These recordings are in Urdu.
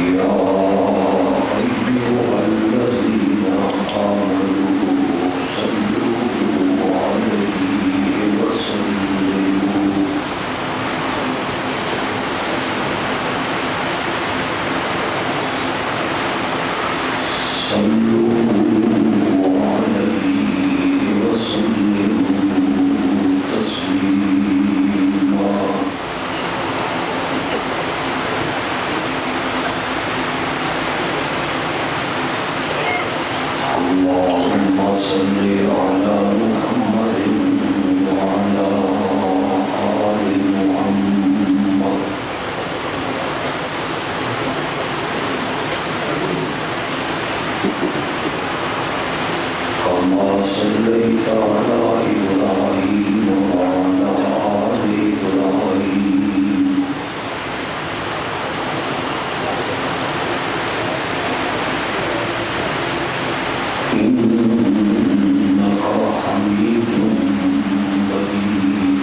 يا أيها الذين آمنوا صلوا عليه وسلموا تسليما. اللهم صل على محمد وعلى آل محمد كما صليت على إبراهيم وعلى آل إبراهيم إنك حميد مجيد.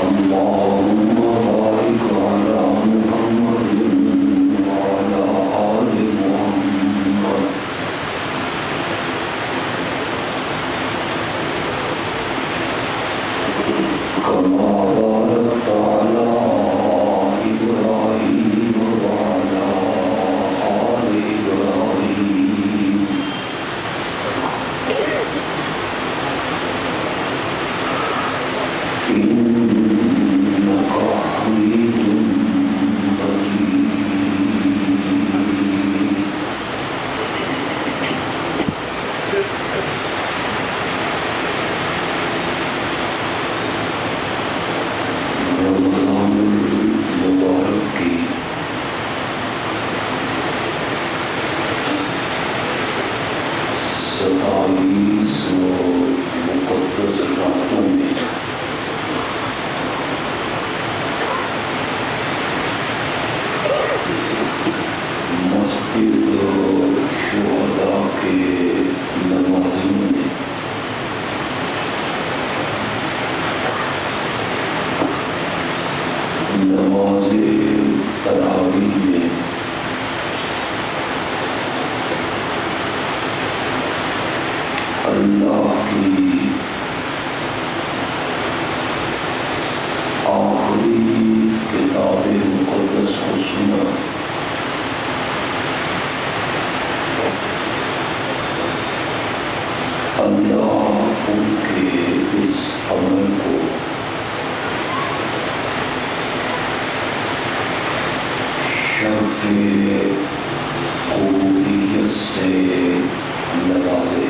اللهم بارك على محمد وعلى آل محمد كما باركت على إبراهيم وعلى آل إبراهيم إنك حميد مجيد. رمضان المبارک کی 27 مقدس راتوں میں مسجد شہداء کے نمازیوں نے نماز تراویح میں اللہ کی آخری کتاب مقدس کو سنا. اللہ ان کے اس عمل کو شرف قبولیت سے نوازے.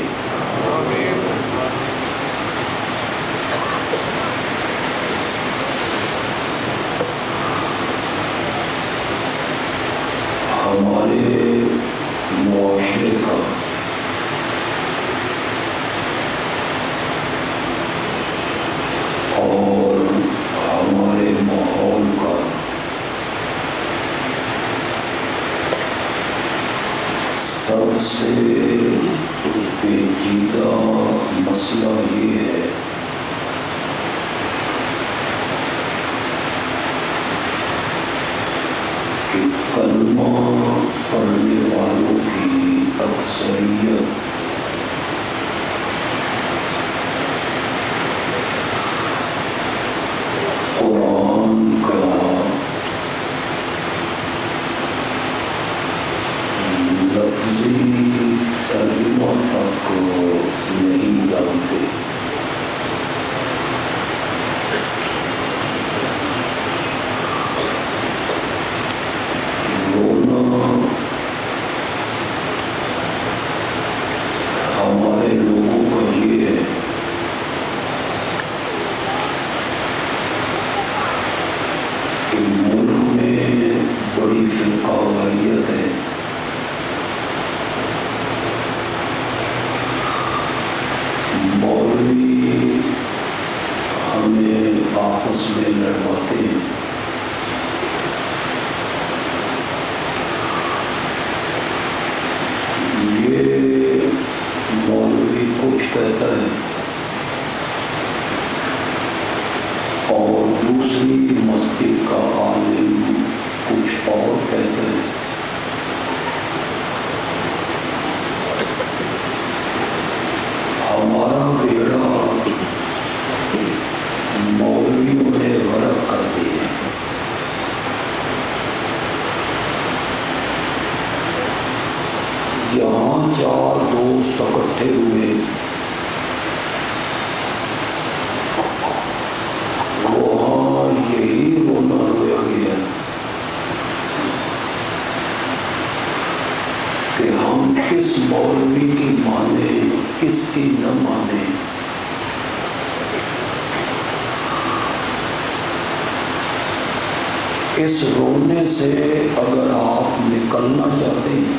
ہمارے معاشرے کا اور ہمارے ماحول کا سب سے پیچیدہ مسئلہ یہ ہے کہ کلمہ پڑھنے والوں کی اکثریت قرآن کا لفظی ترجمہ تک نہیں جانتے. رونا اور دوسری مسجد کا عالم کچھ اور کہتے ہیں۔ ہمارا بیڑا مولویوں نے غرق کر دیا۔ جہاں چار دوست اکٹھے ہوئے وہاں یہی رونا رویا گیا کہ ہم کس مولوی کی مانیں کس کی نہ مانیں۔ اس رونے سے اگر آپ نکلنا چاہتے ہیں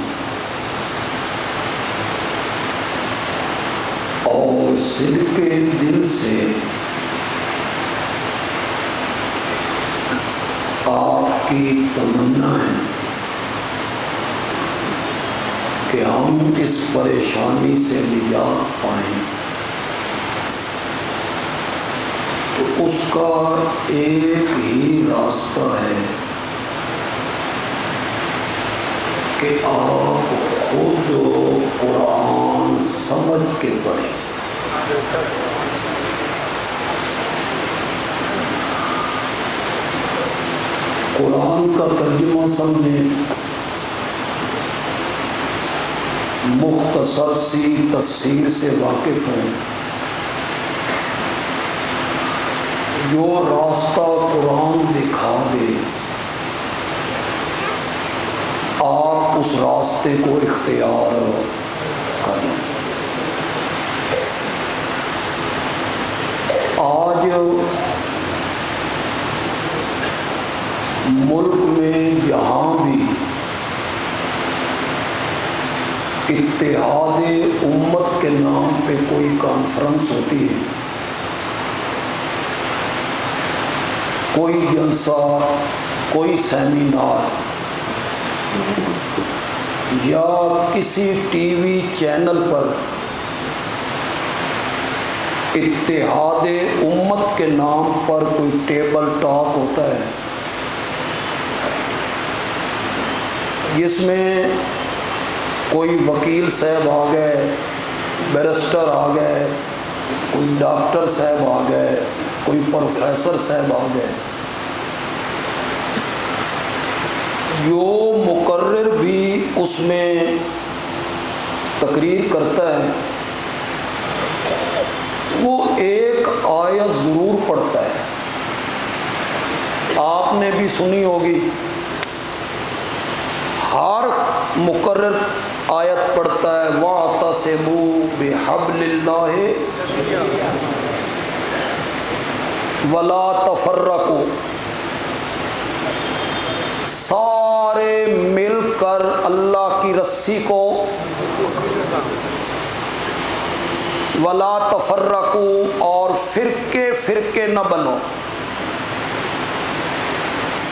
اور صدق دل سے آپ کی تمنا ہے کہ ہم اس پریشانی سے نجات پائیں، تو اس کا ایک ہی راستہ ہے کہ آپ خود قرآن سمجھ کے پڑھیں۔ قرآن کا ترجمہ سمجھیں، مختصر سی تفسیر سے واقف ہیں۔ جو راستہ قرآن دکھا دے آپ اس راستے کو اختیار کریں۔ آج ملک میں جہاں بھی اتحاد امت کے نام پہ کوئی کانفرنس ہوتی ہے، کوئی جلسہ، کوئی سیمینار یا کسی ٹی وی چینل پر اتحاد امت کے نام پر کوئی ٹیبل ٹاک ہوتا ہے جس میں کوئی وکیل صاحب آ گئے، بیرسٹر آ گئے، کوئی ڈاکٹر صاحب آ گئے، کوئی پروفیسر صاحب آ گئے، جو مقرر بھی اس میں تقریر کرتا ہے وہ ایک آیت ضرور پڑھتا ہے۔ آپ نے بھی سنی ہوگی، ہر مقرر آیت پڑھتا ہے وَاعْتَصِمُوا بِحَبْلِ اللَّهِ وَلَا تَفَرَّقُوا، سارے مل کر اللہ کی رسی کو، وَلَا تَفَرَّقُوا، اور فرقے فرقے نہ بنو،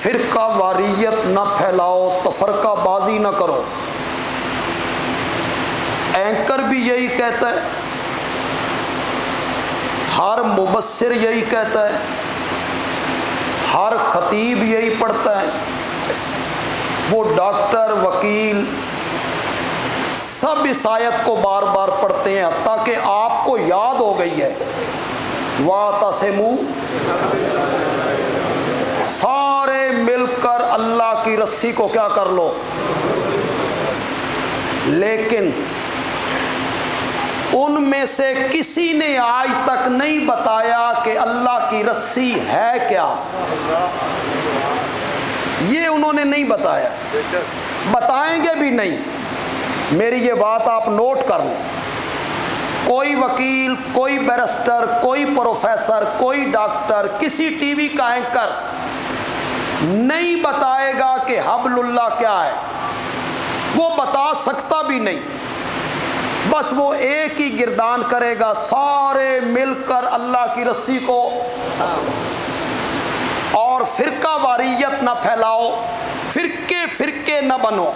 فرقہ واریت نہ پھیلاؤ، تفرقہ بازی نہ کرو۔ اینکر بھی یہی کہتا ہے، ہر مبصر یہی کہتا ہے، ہر خطیب یہی پڑھتا ہے، وہ ڈاکٹر، وکیل سب اس آیت کو بار بار پڑھتے ہیں، حتیٰ کہ آپ کو یاد ہو گئی ہے وَاعْتَصِمُوا، سارے مل کر اللہ کی رسی کو کیا کر لو۔ لیکن ان میں سے کسی نے آج تک نہیں بتایا کہ اللہ کی رسی ہے کیا، یہ انہوں نے نہیں بتایا، بتائیں گے بھی نہیں۔ میری یہ بات آپ نوٹ کر لیں، کوئی وکیل، کوئی بیرسٹر، کوئی پروفیسر، کوئی ڈاکٹر، کسی ٹی وی کا اینکر نہیں بتائے گا کہ حبل اللہ کیا ہے، وہ بتا سکتا بھی نہیں، بس وہ ایک ہی گردان کرے گا، سارے مل کر اللہ کی رسی کو، اور فرقہ واریت نہ پھیلاؤ، فرقے فرقے نہ بنو۔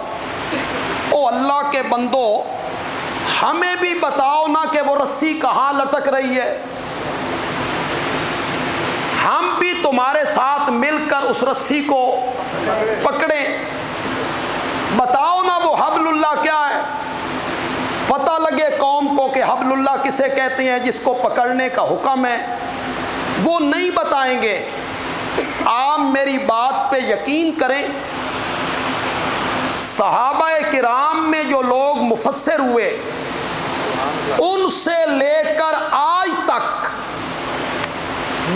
او اللہ کے بندو، ہمیں بھی بتاؤ نا کہ وہ رسی کہاں لٹک رہی ہے، ہم بھی تمہارے ساتھ مل کر اس رسی کو پکڑیں. بتاؤ نا وہ حبل اللہ کیا ہے, پتہ لگے قوم کو کہ حبل اللہ کسے کہتے ہیں جس کو پکڑنے کا حکم ہے. وہ نہیں بتائیں گے. آپ میری بات پہ یقین کریں, صحابہ کرام میں جو لوگ مفسر ہوئے ان سے لے کر آج تک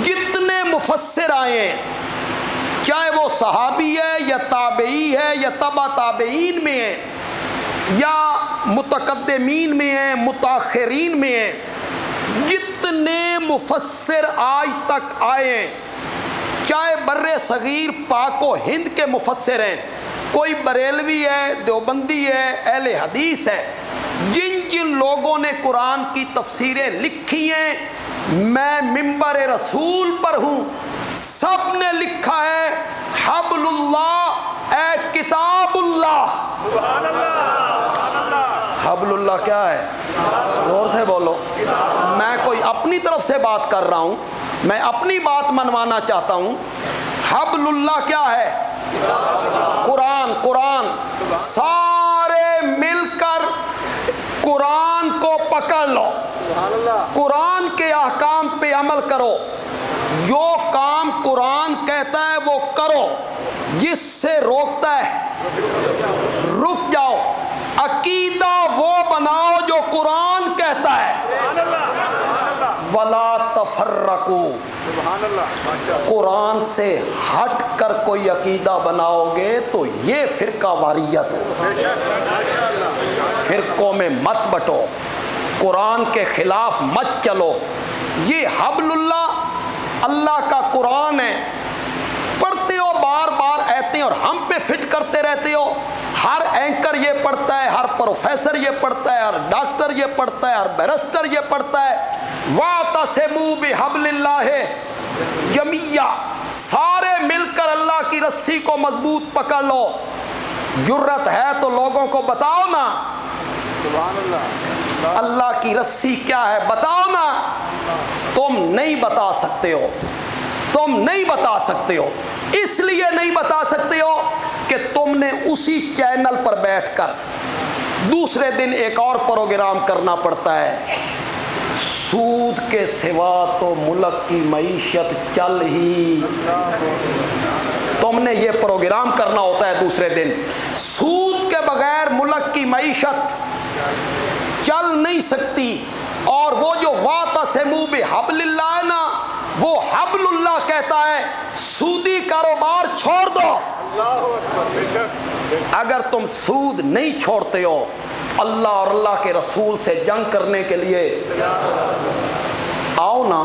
جتنے مفسر آئے ہیں, چاہے وہ صحابی ہے یا تابعی ہے یا تبع تابعین میں ہے یا متقدمین میں ہیں متاخرین میں ہیں, جتنے مفسر آج تک آئے ہیں, چاہے بر صغیر پاک و ہند کے مفسر ہیں, کوئی بریلوی ہے, دیوبندی ہے, اہل حدیث ہے, جن جن لوگوں نے قرآن کی تفسیریں لکھی ہیں, میں منبر رسول پر ہوں, سب نے لکھا ہے حبل اللہ اے کتاب اللہ. سبحان اللہ. حبل اللہ کیا ہے؟ زور سے بولو. میں کوئی اپنی طرف سے بات کر رہا ہوں, میں اپنی بات منوانا چاہتا ہوں. حبل اللہ کیا ہے؟ قرآن. قرآن. سارے مل کر قرآن کو پکڑ لو, قرآن کے احکام پہ عمل کرو, جو کام قرآن کہتا ہے وہ کرو, جس سے روکتا ہے رک جاؤ. عقیدہ وہ بناؤ جو قرآن کہتا ہے. ولا تفرقوا. قرآن سے ہٹ کر کوئی عقیدہ بناؤ گے تو یہ فرقہ واریت ہو. فرقوں میں مت بٹو, قرآن کے خلاف مت چلو. یہ حبل اللہ اللہ کا قرآن ہے. پڑھتے ہو بار بار آیتیں اور ہم پہ فٹ کرتے رہتے ہو. ہر اینکر یہ پڑھتا ہے, ہر پروفیسر یہ پڑھتا ہے, ہر ڈاکٹر یہ پڑھتا ہے, ہر بیرسٹر یہ پڑھتا ہے. وَاعْتَصِمُوا بِحَبْلِ اللَّهِ جَمِيعًا. سارے مل کر اللہ کی رسی کو مضبوط پکڑ لو. جرت ہے تو لوگوں کو بتاؤ نا سبحان اللہ اللہ کی رسی کیا ہے, بتاؤ نا. تم نہیں بتا سکتے ہو, تم نہیں بتا سکتے ہو. اس لیے نہیں بتا سکتے ہو کہ تم نے اسی چینل پر بیٹھ کر دوسرے دن ایک اور پروگرام کرنا پڑتا ہے. سود کے سوا تو ملک کی معیشت چل ہی, تم نے یہ پروگرام کرنا ہوتا ہے دوسرے دن. سود کے بغیر ملک کی معیشت چل نہیں سکتی. اور وہ جو واعتصموا بحبل اللہ ہے نا, وہ حبل اللہ کہتا ہے سودی کاروبار چھوڑ دو. اگر تم سود نہیں چھوڑتے ہو, اللہ اور اللہ کے رسول سے جنگ کرنے کے لیے آؤ نا,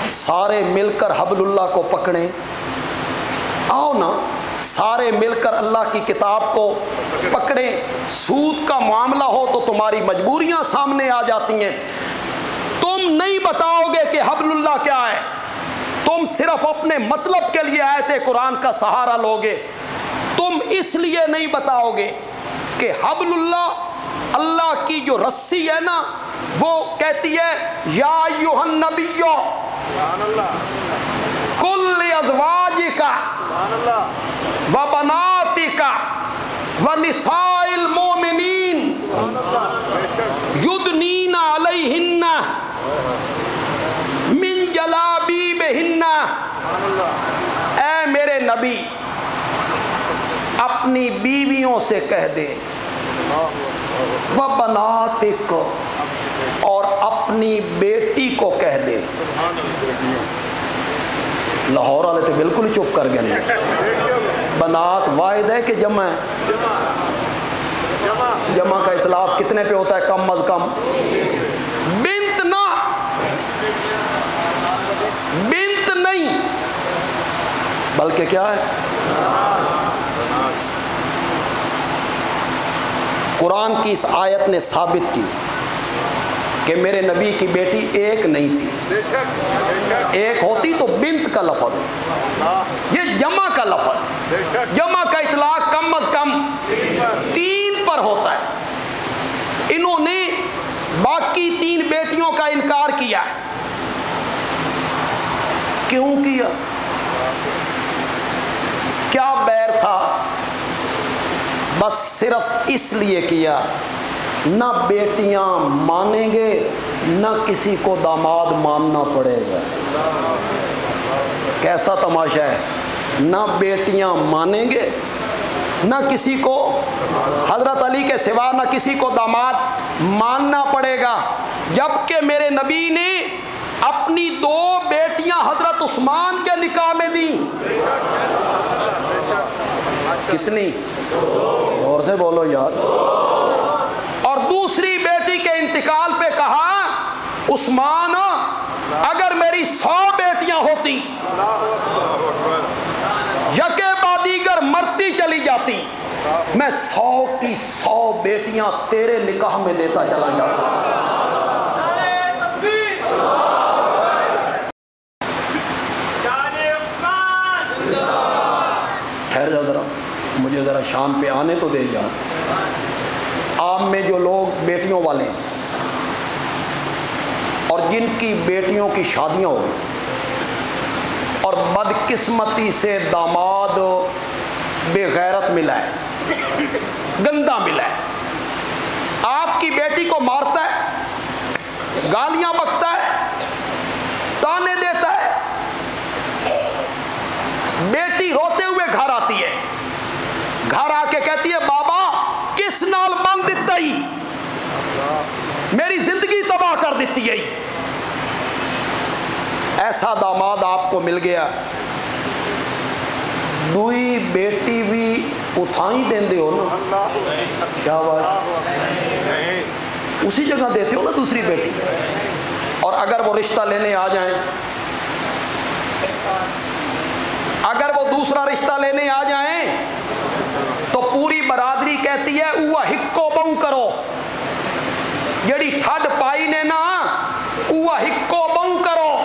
سارے مل کر حبل اللہ کو پکڑیں. آؤ نا, سارے مل کر اللہ کی کتاب کو پکڑیں. سود کا معاملہ ہو تو تمہاری مجبوریاں سامنے آ جاتی ہیں. تم نہیں بتاؤ گے کہ حبل اللہ کیا ہے, تم صرف اپنے مطلب کے لیے آیت قرآن کا سہارا لوگے. تم اس لیے نہیں بتاؤ گے کہ حبل اللہ اللہ کی جو رسی ہے نا, وہ کہتی ہے یا ایھا النبی قل لازواجک وبناتک ونساء المؤمنین یدنین علیہن من جلابیبہن. اے میرے نبی اپنی بیویوں سے کہہ دے, وبناتک, اور اپنی بیٹی کو کہہ دے. لاہور والے تو بالکل ہی چپ کر گئے. بنات واحد ہے کہ جمع ہے؟ جمع کا اطلاق کتنے پہ ہوتا ہے کم از کم؟ بنت نہ, بنت نہیں, بلکہ کیا ہے؟ قرآن کی اس آیت نے ثابت کی کہ میرے نبی کی بیٹی ایک نہیں تھی. ایک ہوتی تو بنت کا لفظ, یہ جمع کا لفظ. جمع کا اطلاق کم از کم 3 پر ہوتا ہے. انہوں نے باقی 3 بیٹیوں کا انکار کیا کیوں کیا؟ کیا بیر تھا؟ بس صرف اس لیے کیا نہ بیٹیاں مانیں گے نہ کسی کو داماد ماننا پڑے گا۔ کیسا تماشا ہے؟ نہ بیٹیاں مانیں گے نہ کسی کو، حضرت علی کے سوا نہ کسی کو داماد ماننا پڑے گا، جبکہ میرے نبی نے اپنی 2 بیٹیاں حضرت عثمان کے نکاح میں دیں۔ کتنی؟ اور سے بولو یار۔ اور دوسری بیٹی کے انتقال پہ کہا عثمان اگر میری 100 بیٹیاں ہوتی یکے بعد دیگر مرتی چلی جاتی، میں 100 کی 100 بیٹیاں تیرے نکاح میں دیتا چلا جاتا۔ ٹھہر جاؤ ذرا، مجھے ذرا شان پہ آنے تو دے یار۔ عام میں جو لوگ بیٹیوں والے ہیں اور جن کی بیٹیوں کی شادیاں ہو گئی اور بدقسمتی سے داماد بے غیرت ملا ہے، گندا ملا ہے، آپ کی بیٹی کو مارتا ہے، گالیاں بکتا ہے، تانے دیتا ہے، بیٹی روتے ہوئے گھر آتی ہے، گھر آ کے کہتی ہے بابا کس نال بن دیتا ہی، میری زندگی تباہ کر دیتی ہے۔ ایسا داماد آپ کو مل گیا، دوئی بیٹی بھی اتھائی دیں دے ہو نا، کیا بات، اسی جگہ دیتے ہو نا دوسری بیٹی۔ اور اگر وہ رشتہ لینے آ جائیں، اگر وہ دوسرا رشتہ لینے آ جائیں تو پوری برادری کہتی ہے اوہ ہکو بوں کرو، جڑی ٹھڈ پائی نے نا اوہ ہکو بوں کرو۔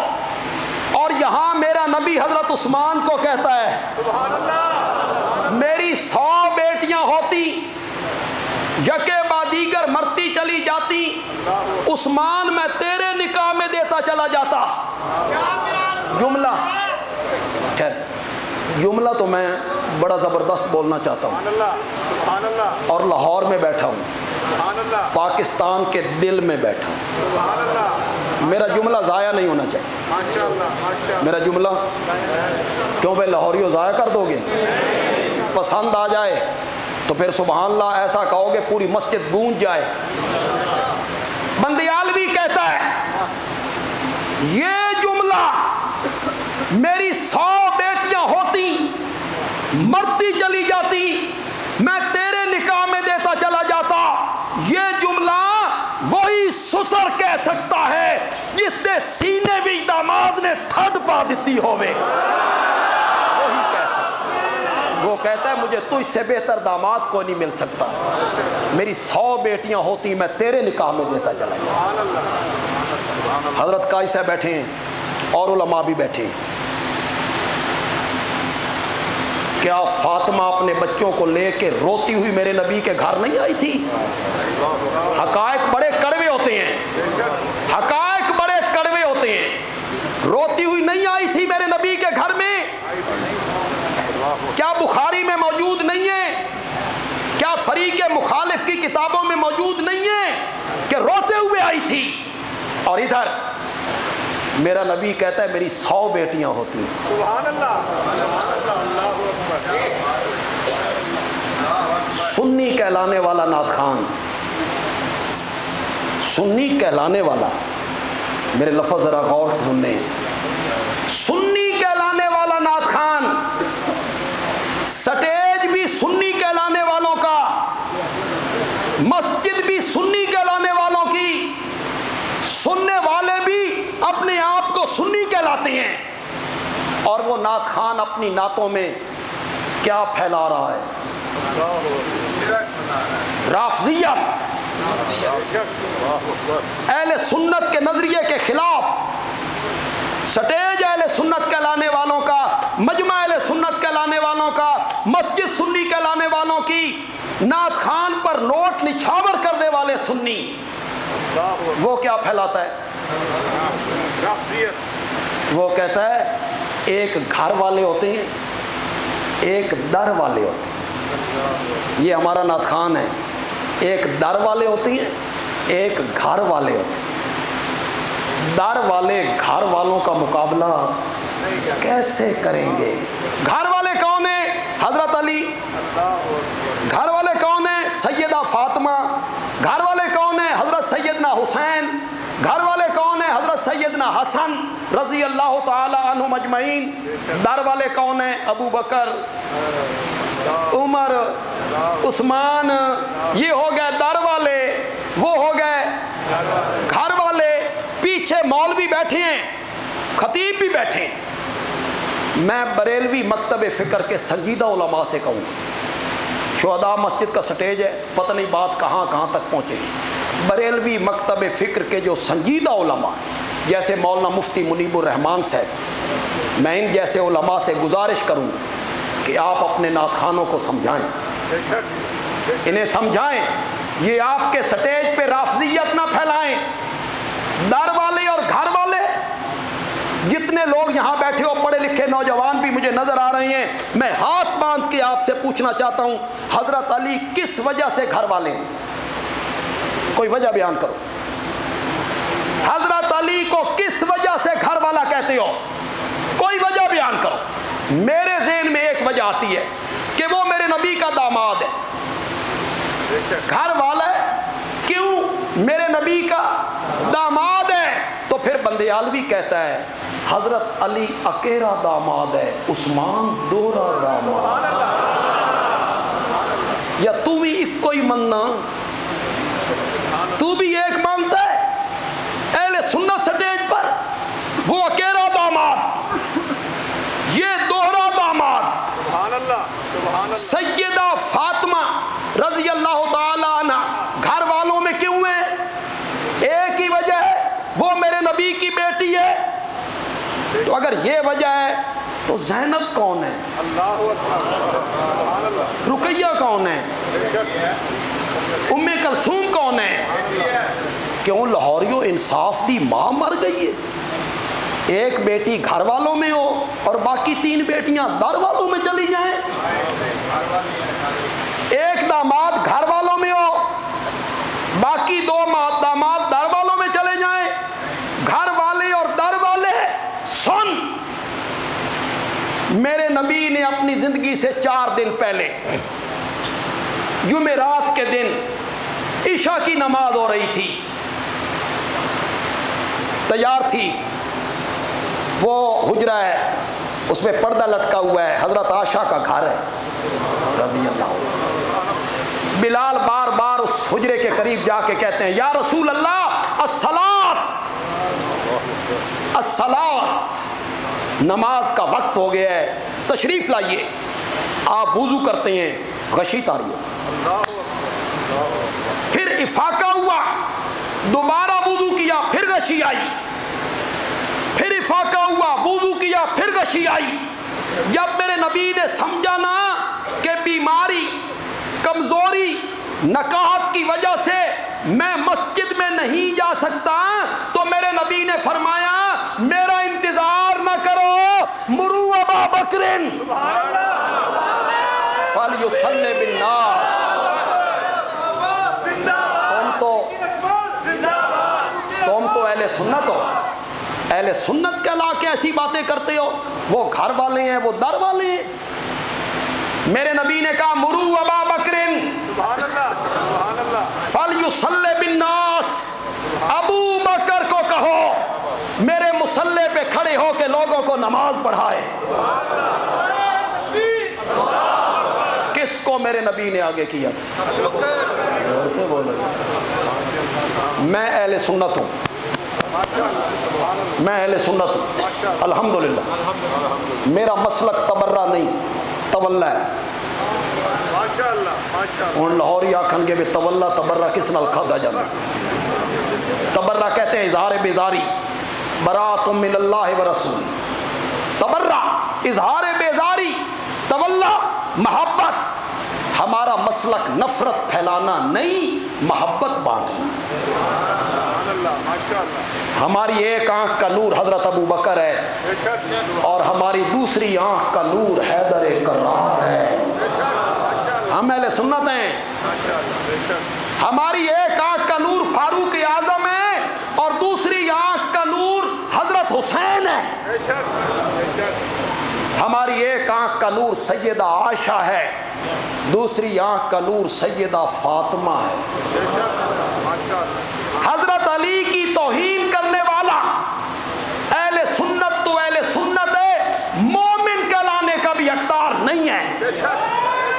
اور یہاں میرا نبی حضرت عثمان کو کہتا ہے سبحان اللہ، میری 100 بیٹیاں ہوتی یکے بعد دیگر مرتی چلی جاتی، عثمان میں تیرے نکاح میں دیتا چلا جاتا۔ جملہ جملہ تو میں بڑا زبردست بولنا چاہتا ہوں، اور لاہور میں بیٹھا ہوں، پاکستان کے دل میں بیٹھا ہوں، میرا جملہ ضائع نہیں ہونا چاہیے۔ میرا جملہ کیوں بھائی لاہوریوں ضائع کر دو گے؟ پسند آ جائے تو پھر سبحان اللہ ایسا کہو گے پوری مسجد گونج جائے۔ بندیالوی کہتا ہے یہ جملہ میری 100 بیٹیاں ہوتی مرتی چلی جاتی میں تیرے نکاح میں دیتا چلا جاتا، یہ جملہ وہی سسر کہہ سکتا ہے جس نے سینے بھی داماد نے ٹھڈ پا دیتی ہوئے، وہی کہہ سکتا ہے۔ وہ کہتا ہے مجھے تجھ سے بہتر داماد کو نہیں مل سکتا، میری 100 بیٹیاں ہوتی میں تیرے نکاح میں دیتا چلا جاتا۔ حضرت قاضی صاحب بیٹھے ہیں اور علماء بھی بیٹھے ہیں، کیا فاطمہ اپنے بچوں کو لے کے روتی ہوئی میرے نبی کے گھر نہیں آئی تھی؟ حقائق بڑے کڑوے ہوتے ہیں، حقائق بڑے کڑوے ہوتے ہیں، روتی ہوئی نہیں آئی تھی میرے نبی کے گھر میں؟ کیا بخاری میں موجود نہیں ہے؟ کیا فریق مخالف کی کتابوں میں موجود نہیں ہے کہ روتے ہوئے آئی تھی؟ اور ادھر میرا نبی کہتا ہے میری 100 بیٹیاں ہوتی ہیں۔ سبحان اللہ، سنی کہلانے والا نعت خان، سنی کہلانے والا، میرے لفظ ذرا غور سے سننے ہیں، سنی کہلانے والا نعت خان، سٹیج بھی سنی کہلانے والوں کا، مسجد بھی سنی کہلانے والوں کی، سننے والے بھی اپنے آپ کو سنی کہلاتے ہیں، اور وہ نعت خان اپنی نعتوں میں کیا پھیلا رہا ہے؟ رافضیت، اہل سنت کے نظریے کے خلاف، سٹیج اہل سنت کہلانے والوں کا، مجمع اہل سنت کہلانے والوں کا، مسجد سنی کہلانے والوں کی، نعت خان پر نوٹ نچھاور کرنے والے سنی، وہ کیا پھیلاتا ہے؟ وہ کہتا ہے ایک گھر والے ہوتے ہیں، ایک در والے ہوتے ہیں. یہ ہمارا نعت خوان ہے. ایک در والے ہوتے ہیں، ایک گھر والے ہوتے ہیں. در والے گھر والوں کا مقابلہ کیسے کریں گے؟ گھر والے کون ہیں؟ حضرت علی. گھر والے کون ہیں؟ سیدہ فاطمہ. گھر والے کون ہیں؟ حضرت سیدنا حسین. گھر والے کون ہیں؟ حضرت سیدنا حسن رضی اللہ تعالی عنہم اجمعین. در والے کون ہیں؟ ابو بکر، عمر، عثمان. یہ ہو گئے در والے، وہ ہو گئے گھر والے. پیچھے مولوی بیٹھے ہیں، خطیب بھی بیٹھے ہیں. میں بریلوی مکتب فکر کے سنجیدہ علماء سے کہوں، شہداء مسجد کا سٹیج ہے، پتہ نہیں بات کہاں کہاں تک پہنچے گی. بریلوی مکتب فکر کے جو سنجیدہ علماء جیسے مولانا مفتی منیب الرحمان صاحب، میں ان جیسے علماء سے گزارش کروں کہ آپ اپنے نعت خوانوں کو سمجھائیں، انہیں سمجھائیں. یہ آپ کے سٹیج پہ رافضیت نہ پھیلائیں. در والے اور گھر والے، جتنے لوگ یہاں بیٹھے ہو پڑھے لکھے نوجوان بھی مجھے نظر آ رہے ہیں، میں ہاتھ باندھ کے آپ سے پوچھنا چاہتا ہوں، حضرت علی کس وجہ سے گھر والے ہیں؟ کوئی وجہ بیان کرو. حضرت علی کو کس وجہ سے گھر والا کہتے ہو؟ کوئی وجہ بیان کرو. میرے ذہن میں ایک وجہ آتی ہے کہ وہ میرے نبی کا داماد ہے. گھر والا ہے کیوں؟ میرے نبی کا داماد ہے. تو پھر بندیالوی کہتا ہے حضرت علی اکیلا داماد ہے، عثمان دوہرا داماد. یا تو بھی ایک کوئی مننا، تو بھی ایک مانتا ہے؟ اہل سنت سٹیج پر وہ اکیلا داماد، یہ دوہرا داماد. سبحان اللہ، سبحان اللہ. سیدہ فاطمہ رضی اللہ تعالی عنہ گھر والوں میں کیوں ہے؟ ایک ہی وجہ ہے، وہ میرے نبی کی بیٹی ہے. تو اگر یہ وجہ ہے تو زینب کون ہے؟ رقیہ کون ہے؟ ام کلثوم کون ہے؟ کیوں لاہوریو انصاف دی ماں مر گئی ہے. ایک بیٹی گھر والوں میں ہو اور باقی 3 بیٹیاں در والوں میں چلی جائیں. ایک داماد گھر والوں میں ہو، باقی 2 داماد در والوں میں چلے جائیں. گھر والے اور در والے سن. میرے نبی نے اپنی زندگی سے 4 دن پہلے جمعرات کے دن عشاء کی نماز ہو رہی تھی، تیار تھی، وہ حجرہ ہے، اس میں پردہ لٹکا ہوا ہے، حضرت عائشہ کا گھر ہے رضی اللہ عنہ. بلال بار بار اس حجرے کے قریب جا کے کہتے ہیں یا رسول اللہ الصلاۃ الصلاۃ، نماز کا وقت ہو گیا ہے، تشریف لائیے. آپ وضو کرتے ہیں، غشی طاری ہو. پھر افاقہ ہوا، دوبارہ وضو کیا، پھر غشی آئی. پھر افاقہ ہوا، وضو کیا، پھر غشی آئی. جب میرے نبی نے سمجھا نا کہ بیماری، کمزوری، نکاحت کی وجہ سے میں مسجد میں نہیں جا سکتا، تو میرے نبی نے فرمایا میرا انتظار نہ کرو، مرو ابا بکر فلیصلی بالناس. تم تو اہل سنت ہو، اہل سنت کہلا کے ایسی باتیں کرتے ہو. وہ گھر والے ہیں، وہ در والے ہیں. میرے نبی نے کہا مرو ابا بکر فلیصلی بالناس، ابو بکر کو کہو میرے مصلی پہ کھڑے ہو کے لوگوں کو نماز پڑھائے. کس کو میرے نبی نے آگے کیا تھا؟ میں اہل سنت ہوں، میں اہل سنت ہوں الحمدللہ. میرا مسلک تبرہ نہیں، تولا ہے. ہوں لاہوری آکھن گے بھی تولا تبرہ کس نال کھادا جاتا؟ تبرہ کہتے ہیں اظہار بیزاری، برات من اللہ ورسول. تبرہ اظہار بیزاری، تولا محبت. ہمارا مسلک نفرت پھیلانا نہیں، محبت بانٹنا. ہماری ایک آنکھ کا نور حضرت ابو بکر ہے اور ہماری دوسری آنکھ کا نور حیدر کرار ہے. ہم اہل سنت ہیں. ہماری ایک آنکھ کا نور فاروق اعظم ہے اور دوسری آنکھ کا نور حضرت حسین ہے. ہماری ایک آنکھ کا نور سیدہ عائشہ ہے، دوسری آنکھ کا نور سیدہ فاطمہ ہے. حضرت علی کی توہین کرنے والا اہل سنت تو اہل سنت ہے، مومن کہلانے کا بھی حقدار نہیں ہے.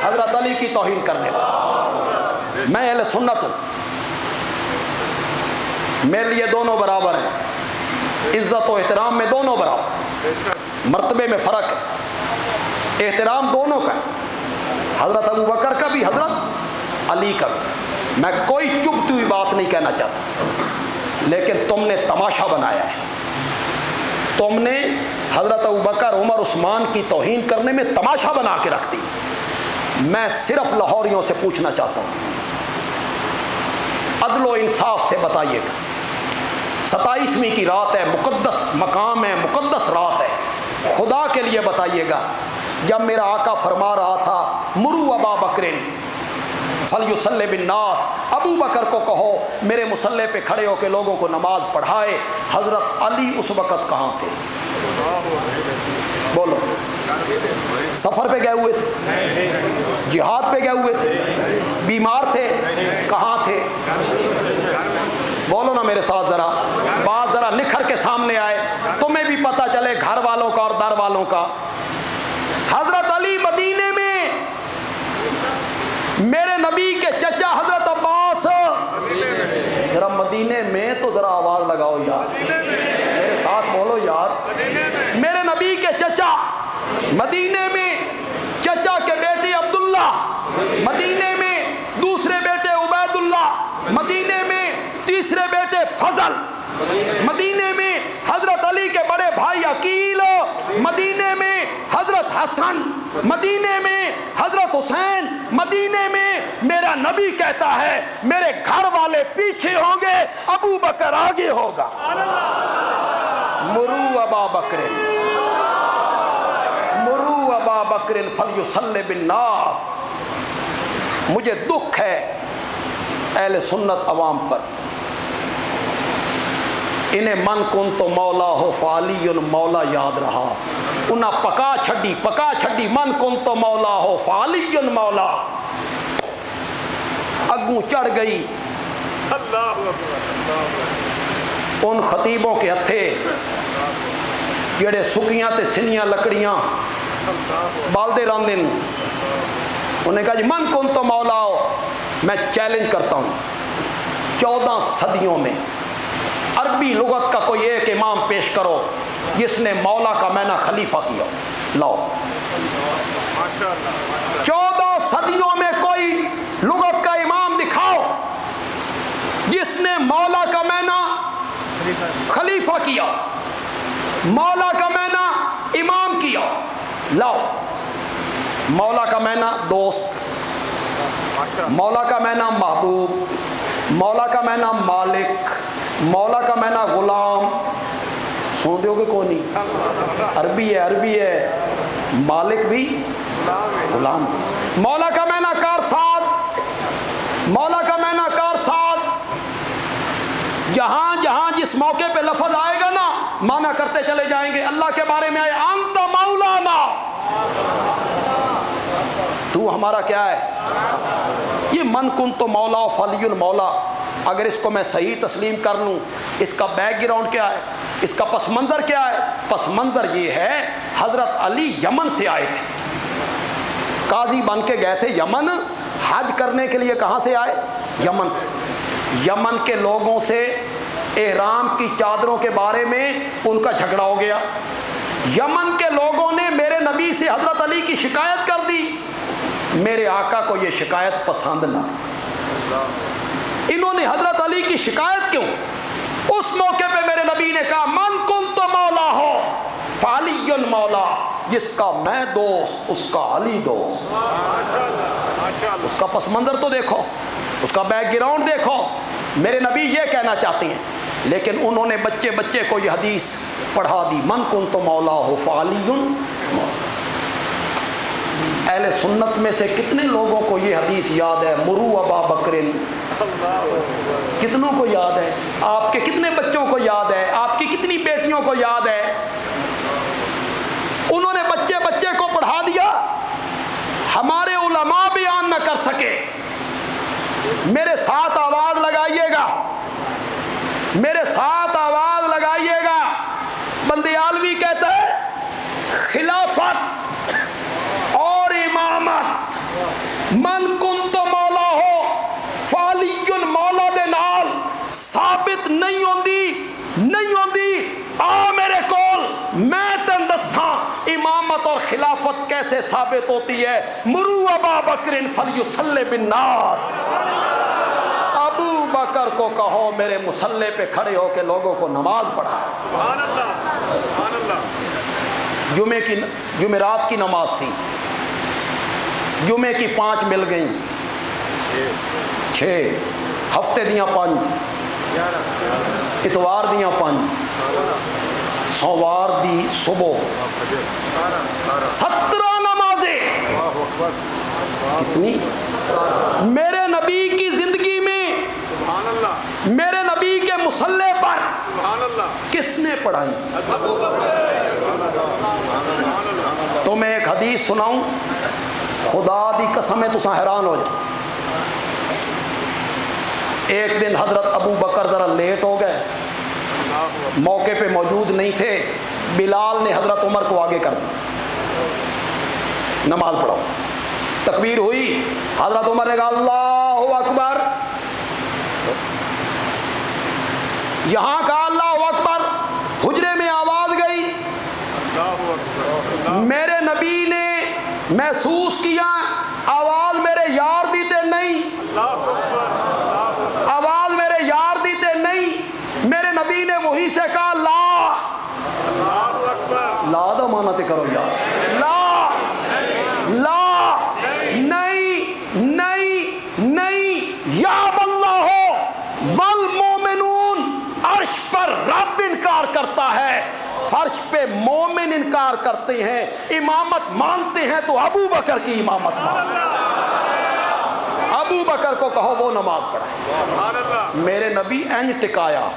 حضرت علی کی توہین کرنے والا، میں اہل سنت ہوں، میرے لیے دونوں برابر ہیں. عزت و احترام میں دونوں برابر، مرتبے میں فرق ہے، احترام دونوں کا ہے، حضرت ابو بکر کا بھی، حضرت علی کا بھی. میں کوئی چبھتی ہوئی بات نہیں کہنا چاہتا، لیکن تم نے تماشا بنایا ہے. تم نے حضرت ابو بکر عمر عثمان کی توہین کرنے میں تماشا بنا کے رکھ دی. میں صرف لاہوریوں سے پوچھنا چاہتا ہوں، عدل و انصاف سے بتائیے گا. 27ویں کی رات ہے، مقدس مقام ہے، مقدس رات ہے، خدا کے لیے بتائیے گا. جب میرا آقا فرما رہا تھا مرو ابا بکرن فلیصلی بالناس، ابو بکر کو کہو میرے مصلی پہ کھڑے ہو کے لوگوں کو نماز پڑھائے، حضرت علی اس وقت کہاں تھے؟ بولو. سفر پہ گئے ہوئے تھے، جہاد پہ گئے ہوئے تھے، بیمار تھے، کہاں تھے؟ بولو نا میرے ساتھ ذرا، بات ذرا نکھر کے سامنے آئے، تمہیں بھی پتہ چلے گھر والوں کا اور در والوں کا. حضرت علی مدینے میں، میرے نبی کے چچا حضرت عباس، ذرا مدینے میں تو ذرا آواز لگاؤ یار، میرے ساتھ بولو یار. میرے نبی کے چچا مدینے میں، چچا کے بیٹے عبداللہ مدینے میں، دوسرے بیٹے عبید اللہ مدینے میں، تیسرے بیٹے فضل مدینے میں، حضرت علی کے بڑے بھائی عقیل مدینے میں، حضرت حسن مدینے میں، حضرت حسین مدینے میں. میرا نبی کہتا ہے میرے گھر والے پیچھے ہوں گے، ابو بکر آگے ہوگا. مرو ابا بکر، مرو ابا بکر فلیصلی بالناس. مجھے دکھ ہے اہل سنت عوام پر، انہیں من کن تو مولا ہو فعلی مولا یاد رہا. انہاں پکا چھڈی من کن تو مولا ہو فعلی مولا. اگوں چڑھ گئی ان خطیبوں کے ہتھے جڑے سکیاں تے سنیاں لکڑیاں بالدے راندن. انہوں نے کہا جی من کن تو مولا ہو. میں چیلنج کرتا ہوں، 14 صدیوں میں عربی لغت کا کوئی ایک امام پیش کرو جس نے مولا کا معنی خلیفہ کیا. لاؤ. 14 صدیوں میں کوئی لغت کا امام دکھاؤ جس نے مولا کا معنی خلیفہ کیا، مولا کا معنی امام کیا. لاؤ. مولا کا معنی دوست، مولا کا معنی محبوب، مولا کا معنی مالک، مولا کا معنی غلام. سن دو گے کون نہیں؟ عربی ہے مالک بھی غلام. مولا کا معنی کارساز، مولا کا معنی کارساز. جہاں جہاں جس موقع پہ لفظ آئے گا نا معنی کرتے چلے جائیں گے. اللہ کے بارے میں آئے انت مولانا، تو ہمارا کیا ہے؟ یہ من کن تو مولا فلی المولا. اگر اس کو میں صحیح تسلیم کر لوں، اس کا بیک گراؤنڈ کیا ہے، اس کا پس منظر کیا ہے؟ پس منظر یہ ہے حضرت علی یمن سے آئے تھے، قاضی بن کے گئے تھے یمن حج کرنے کے لیے. کہاں سے آئے؟ یمن سے. یمن کے لوگوں سے احرام کی چادروں کے بارے میں ان کا جھگڑا ہو گیا. یمن کے لوگوں نے میرے نبی سے حضرت علی کی شکایت کر دی. میرے آقا کو یہ شکایت پسند نہ. انہوں نے حضرت علی کی شکایت کیوں؟ اس موقع پہ میرے نبی نے کہا من کن تو مولا ہو فعلی مولا. جس کا میں دوست اس کا علی دوست. اس کا پس منظر تو دیکھو، اس کا بیک گراؤنڈ دیکھو. میرے نبی یہ کہنا چاہتے ہیں لیکن انہوں نے بچے بچے کو یہ حدیث پڑھا دی، من کنت مولا ہو فعلی مولا۔ اہل سنت میں سے کتنے لوگوں کو یہ حدیث یاد ہے؟ مرو ابا بکرن، کتنوں کو یاد ہے؟ آپ کے کتنے بچوں کو یاد ہے؟ آپ کی کتنی بیٹیوں کو یاد ہے؟ انہوں نے بچے بچے کو پڑھا دیا، ہمارے علماء بیان نہ کر سکے۔ میرے ساتھ آواز لگائیے گا، میرے ساتھ آواز لگائیے گا۔ بندیالوی کہتا ہے خلافت اور امامت من کنت مولا ہو فالی مولا دے نال ثابت نہیں ہوندی۔ آ میرے کول، میں تن دساں امامت اور خلافت کیسے ثابت ہوتی ہے۔ مرو ابا بکر فلیصلی بالناس، ابو بکر کو کہو میرے مصلی پہ کھڑے ہو کے لوگوں کو نماز پڑھا۔ سبحان اللہ، سبحان اللہ۔ جمعرات کی نماز تھی، جمعے کی 5 مل گئیں، 6 ہفتے دیاں 5، اتوار دیاں 5، سوار دی صبح 17 نمازیں، کتنی؟ میرے نبی کی زندگی میں، میرے نبی کے مصلی پر کس نے پڑھائی؟ تو میں ایک حدیث سناؤں، خدا دی قسم ہے تساں حیران ہو جائے۔ ایک دن حضرت ابو بکر ذرا لیٹ ہو گئے، موقع پہ موجود نہیں تھے، بلال نے حضرت عمر کو آگے کر دیا، نماز پڑھاؤ۔ تکبیر ہوئی، حضرت عمر نے کہا اللہ اکبر، یہاں کہا اللہ اکبر، حجرے میں آواز گئی، میرے نبی نے محسوس کیا آواز میرے یار دیتے نہیں، آواز میرے یار دیتے نہیں، میرے نبی نے وہی سے کہا لا، لا دا مانا تے کرو یار، لا لا، نہیں نہیں نہیں، یا اللہ ہو والمومنون، عرش پر رب انکار کرتا ہے، فرش پہ مومن انکار کرتے ہیں، امامت مانتے ہیں تو ابو بکر کی امامت مانتے ہیں۔ ابو بکر کو کہو وہ نماز پڑھائے، میرے نبی اینج ٹکایا۔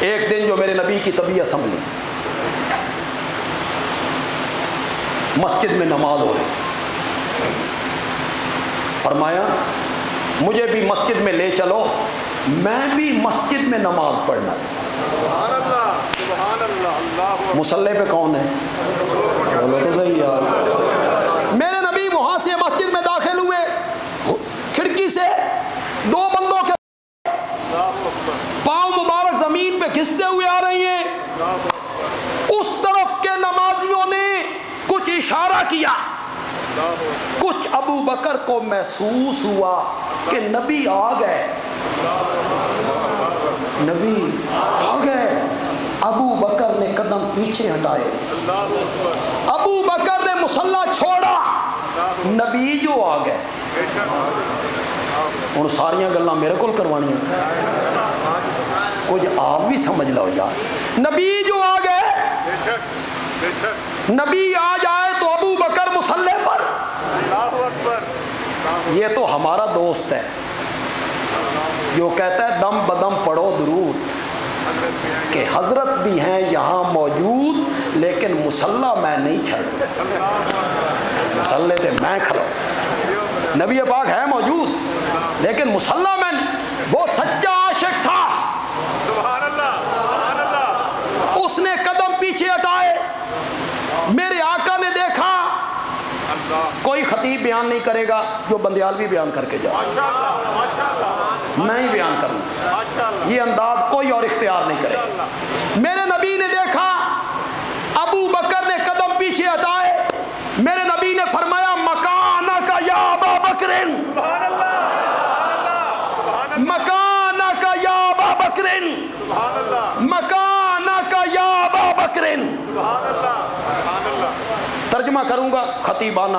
ایک دن جو میرے نبی کی طبیعت سنبھلی، مسجد میں نماز ہو رہی، فرمایا مجھے بھی مسجد میں لے چلو، میں بھی مسجد میں نماز پڑھنا۔ مصلی پہ کون ہے؟ بولو تو صحیح یار۔ میرے نبی وہاں سے مسجد میں داخل ہوئے، کھڑکی سے 2 بندوں کے پاؤں مبارک زمین پہ گھستے ہوئے آ رہی ہیں، اس طرف کے نمازیوں نے کچھ اشارہ کیا، کچھ ابو بکر کو محسوس ہوا کہ نبی آ گئے، نبی آ گئے۔ ابو بکر نے قدم پیچھے ہٹائے، ابو بکر نے مصلی چھوڑا، نبی جو آ گئے۔ ہن ساریاں گلاں میرے کول کروانی ہیں، کچھ آپ بھی سمجھ لو یار، نبی جو آ گئے، نبی آ جائے تو ابو بکر مصلی پر، یہ تو ہمارا دوست ہے جو کہتا ہے دم بدم پڑھو درود، کہ حضرت بھی ہیں یہاں موجود لیکن مصلی میں نہیں چھڑ، مصلی تے میں کھڑا، نبی پاک ہے موجود لیکن مصلی میں، وہ سچا عاشق تھا، اس نے قدم پیچھے ہٹائے، میرے آقا نے دیکھا، کوئی خطیب بیان نہیں کرے گا، جو بندیالوی بیان کر کے جائے، میں ہی بیان کروں، یہ انداز کوئی اور اختیار نہیں کرے گا۔ میرے نبی نے دیکھا، ابو بکر نے قدم پیچھے ہٹائے، میرے نبی نے فرمایا مکانک یا ابا بکر، مکانک یا ابا بکر، مکانک یا ابا بکر۔ ترجمہ کروں گا خطیبانہ،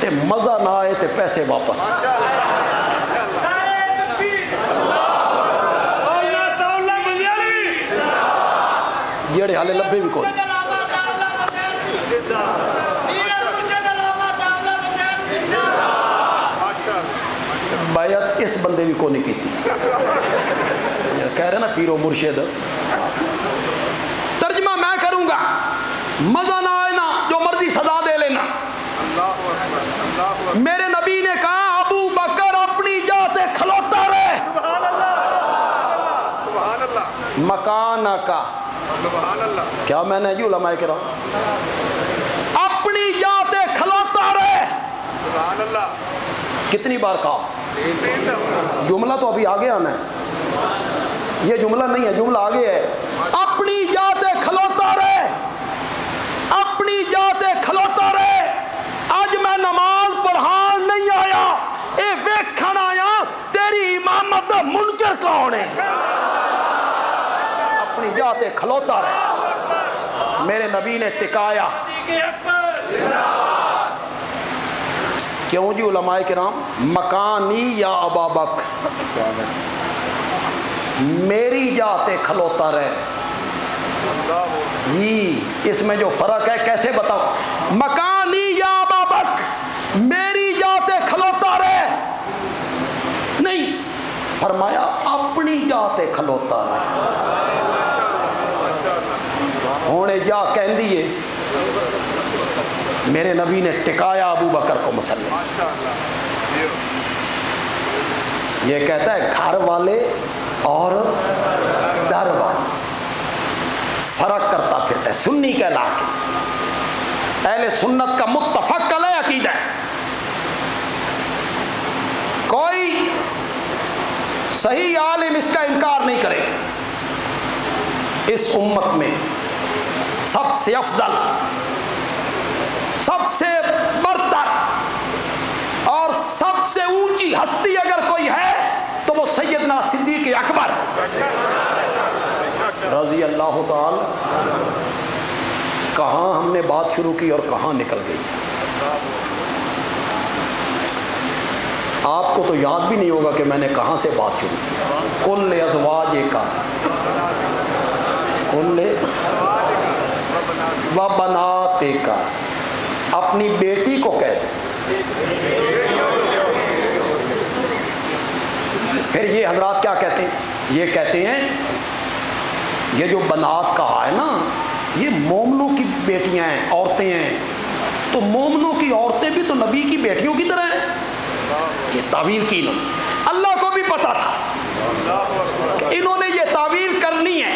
تے مزہ نہ آئے تے پیسے واپس. جڑے حالے لبے بھی کوئی بیعت اس بندے بھی کو نہیں کیتی. کہہ رہے نا پیرو مرشد. ترجمہ میں کروں گا. مزہ نہ آئے نا جو مرضی سزا دے لینا. میرے نبی نے کہا ابو بکر اپنی جاتے کھلوتا رہے. مکانہ کا کیا میں نے جی علماء کرام اپنی جاتے کھلوتا رہے. کتنی بار کہا؟ جملہ تو ابھی آگے آنا ہے. یہ جملہ نہیں ہے, جملہ آگے ہے. اپنی جاتے کھلوتا رہے, اپنی جاتے کھلوتا رہے. آج میں نماز پڑھان نہیں آیا, اے ویکھن آیا تیری امامت دا منکر کون ہے. اپنی جاتے کھلوتا رہے. میرے نبی نے ٹکایا. کیوں جی علماء کرام؟ مکانی یا ابا بکر, میری جاتے کھلوتا رہے. جی اس میں جو فرق ہے کیسے بتاؤ؟ مکانی یا ابا بکر, میری جاتے کھلوتا رہے نہیں, فرمایا اپنی جاتے کھلوتا رہے. ہونے جا کہن دیئے میرے نبی نے ٹکایا ابو بکر کو مسلم. یہ کہتا ہے گھر والے اور در والے فرق کرتا پھرتا ہے. سنی کہلا کے اہل سنت کا متفق علیہ عقیدہ ہے. کوئی صحیح عالم اس کا انکار نہیں کرے. اس امت میں سب سے افضل, سب سے برتر اور سب سے اونچی ہستی اگر کوئی ہے تو وہ سیدنا صدیق اکبر رضی اللہ تعالی. کہاں ہم نے بات شروع کی اور کہاں نکل گئی. آپ کو تو یاد بھی نہیں ہوگا کہ میں نے کہاں سے بات شروع کی. کل ازواج کا, کل و بنات کا, اپنی بیٹی کو کہتے. پھر یہ حضرات کیا کہتے ہیں؟ یہ کہتے ہیں یہ جو بنات کہا ہے نا, یہ مومنوں کی بیٹیاں ہیں, عورتیں ہیں. تو مومنوں کی عورتیں بھی تو نبی کی بیٹیوں کی طرح ہیں. یہ تعویل کی انہوں نے. اللہ کو بھی پتا تھا کہ انہوں نے یہ تعویل کرنی ہے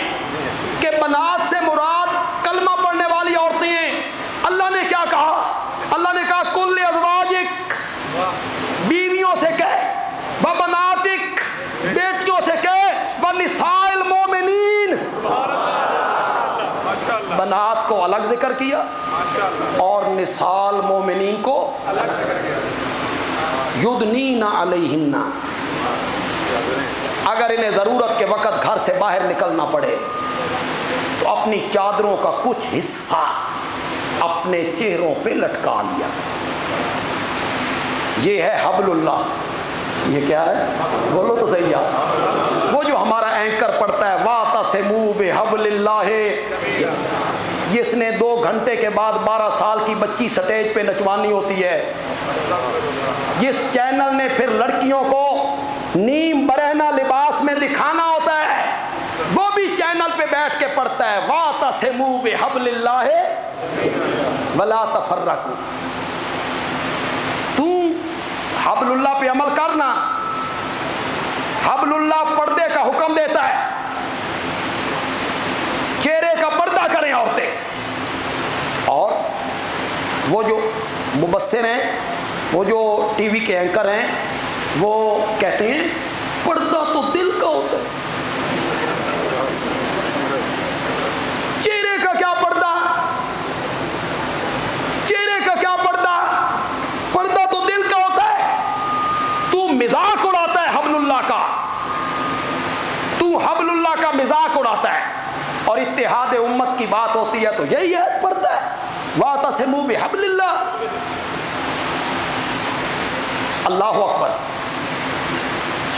کہ بنات سے مراد کلمہ پڑھنے والی عورتیں ہیں. اللہ نے کیا کہا؟ اللہ نے کہا کل ازواجک, بیویوں سے کہے, وبناتک, بیٹیوں سے کہے, ونساء المومنین. بنات کو الگ ذکر کیا اور نساء المومنین کو یدنین علیہن. اگر انہیں ضرورت کے وقت گھر سے باہر نکلنا پڑے تو اپنی چادروں کا کچھ حصہ اپنے چہروں پہ لٹکا لیا. یہ ہے حبل اللہ. یہ کیا ہے؟ بولو تو صحیح ہے. وہ جو ہمارا اینکر پڑھتا ہے وَاعْتَصِمُوا بِحَبْلِ اللَّهِ, جس نے 2 گھنٹے کے بعد 12 سال کی بچی سٹیج پہ نچوانی ہوتی ہے, جس چینل نے پھر لڑکیوں کو نیم برہنہ لباس میں دکھانا ہوتا ہے, وہ بھی چینل پہ بیٹھ کے پڑھتا ہے وَاعْتَصِمُوا بِحَبْلِ اللَّهِ وَلَا تَفَرَّقُوا. تو حبل اللہ پہ عمل کرنا. حبل اللہ پردے کا حکم دیتا ہے, چہرے کا پردہ کریں عورتیں. اور وہ جو مبصر ہیں, وہ جو ٹی وی کے اینکر ہیں, وہ کہتے ہیں پردہ تو دل کا ہوتا ہے. چہرے کا کیا پردہ, چہرے کا کیا پردہ, پردہ تو دل کا ہوتا ہے. تو مذاق اڑاتا ہے حبل اللہ کا, تو حبل اللہ کا مذاق اڑاتا ہے. اور اتحاد امت کی بات ہوتی ہے تو یہی ہے پردہ ہے. واعتصموا بحبل اللہ. اللہ اکبر.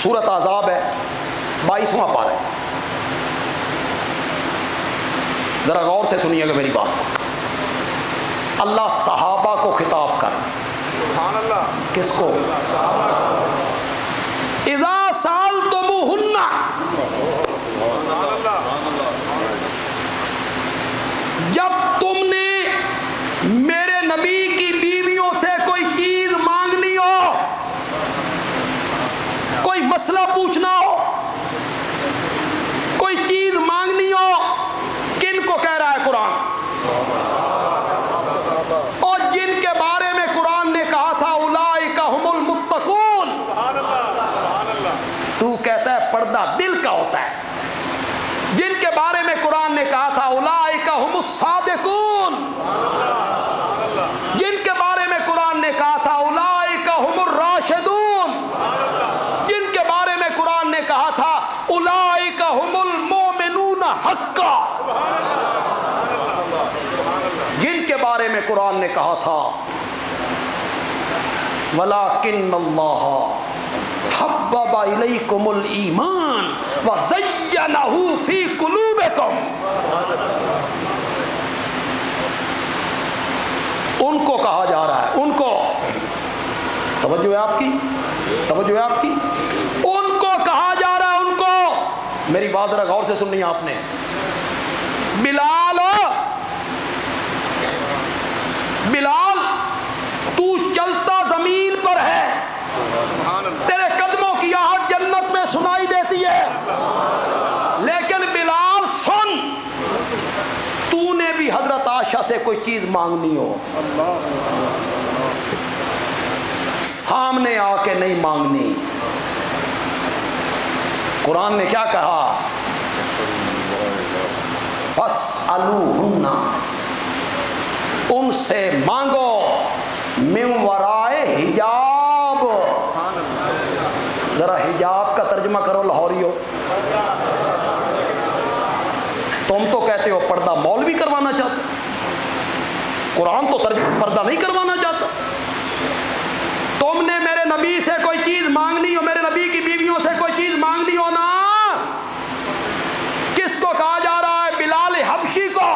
سورۃ احزاب ہے 22واں پارہ ہے. ذرا غور سے سنیے گا میری بات. اللہ صحابہ کو خطاب کر. سبحان اللہ. کس کو؟ اذا سالتموہن. سبحان اللہ. جب تم نے میرے نبی کی بیویوں سے کوئی چیز مانگنی ہو، کوئی مسئلہ پوچھنا ہو، کوئی چیز مانگنی ہو، کن کو کہہ رہا ہے قرآن؟ اور جن کے بارے میں قرآن نے کہا تھا اولئک هم المتقون. سبحان اللہ. سبحان اللہ. تو کہتا ہے پردہ دل کا ہوتا ہے. جن کے بارے میں قرآن نے کہا تھا اولئک هم الصادقون. جن کے بارے میں قرآن نے کہا تھا اولئک هم الراشدون. جن کے بارے میں قرآن نے کہا تھا اولئک هم المؤمنون حقا. جن کے بارے میں قرآن نے کہا تھا وَلَٰكِنَّ اللَّهَ حَبَّبَ إِلَيْكُمُ الْإِيمَانَ وَزَيَّنَهُ فِي قُلُوبِكُمْ. ان کو کہا جا رہا ہے، ان کو توجہ ہے آپ کی، توجہ ہے آپ کی. ان کو کہا جا رہا ہے، ان کو. میری بات ذرا غور سے سننی ہے آپ نے. بلال، بلال تو چلتا زمین پر ہے، تیرے قدموں کی آہٹ جنت میں سنائی دیتی ہے، لیکن بلال سن، تو نے بھی حضرت عائشہ سے کوئی چیز مانگنی ہو سامنے آ کے نہیں مانگنی. قرآن نے کیا کہا؟ فَاسْأَلُوهُنَّ، ان سے مانگو، من ورائے حجاب. ذرا حجاب کا ترجمہ کرو لاہوریو. تم تو کہتے ہو پردہ مولوی کروانا چاہتا، قرآن تو پردہ نہیں کروانا چاہتا. تم نے میرے نبی سے کوئی چیز مانگنی ہو، میرے نبی کی بیویوں سے کوئی چیز مانگنی ہو نا، کس کو کہا جا رہا ہے؟ بلال حبشی کو.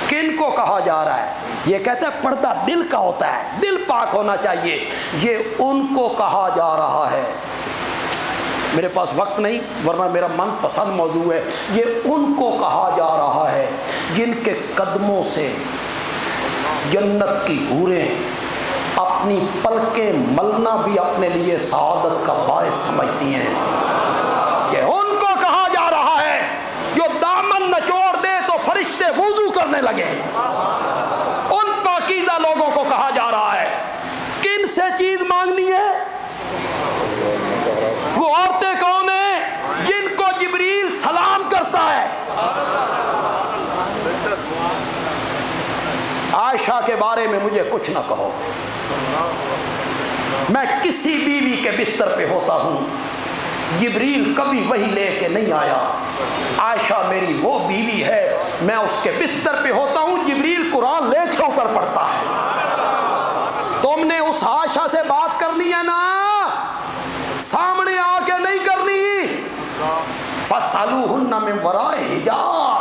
کن کو کہا جا رہا ہے؟ یہ کہتا ہے پردہ دل کا ہوتا ہے، دل پاک ہونا چاہیے. یہ ان کو کہا جا رہا ہے. میرے پاس وقت نہیں ورنہ میرا من پسند موضوع ہے. یہ ان کو کہا جا رہا ہے جن کے قدموں سے جنت کی حوریں اپنی پلکیں ملنا بھی اپنے لیے سعادت کا باعث سمجھتی ہیں. یہ ان کو کہا جا رہا ہے جو دامن نچوڑ دے تو فرشتے وضو کرنے لگے. ان پاکیزہ لوگوں کو کہا جا رہا ہے. کن سے چیز مانگنی ہے؟ وہ عورتیں کون ہیں؟ جن کو جبریل سلام کرتا ہے. عائشہ کے بارے میں مجھے کچھ نہ کہو. میں کسی بیوی کے بستر پہ ہوتا ہوں، جبریل کبھی وہی لے کے نہیں آیا. عائشہ میری وہ بیوی ہے، میں اس کے بستر پہ ہوتا ہوں، جبریل قرآن لے کے اوپر پڑھتا ہے. تم نے اس عائشہ سے بات کرنی ہے نا، سامنے آ کے نہیں کرنی. فَاسْأَلُوهُنَّ مِن وَرَائِ حِجَابٍ.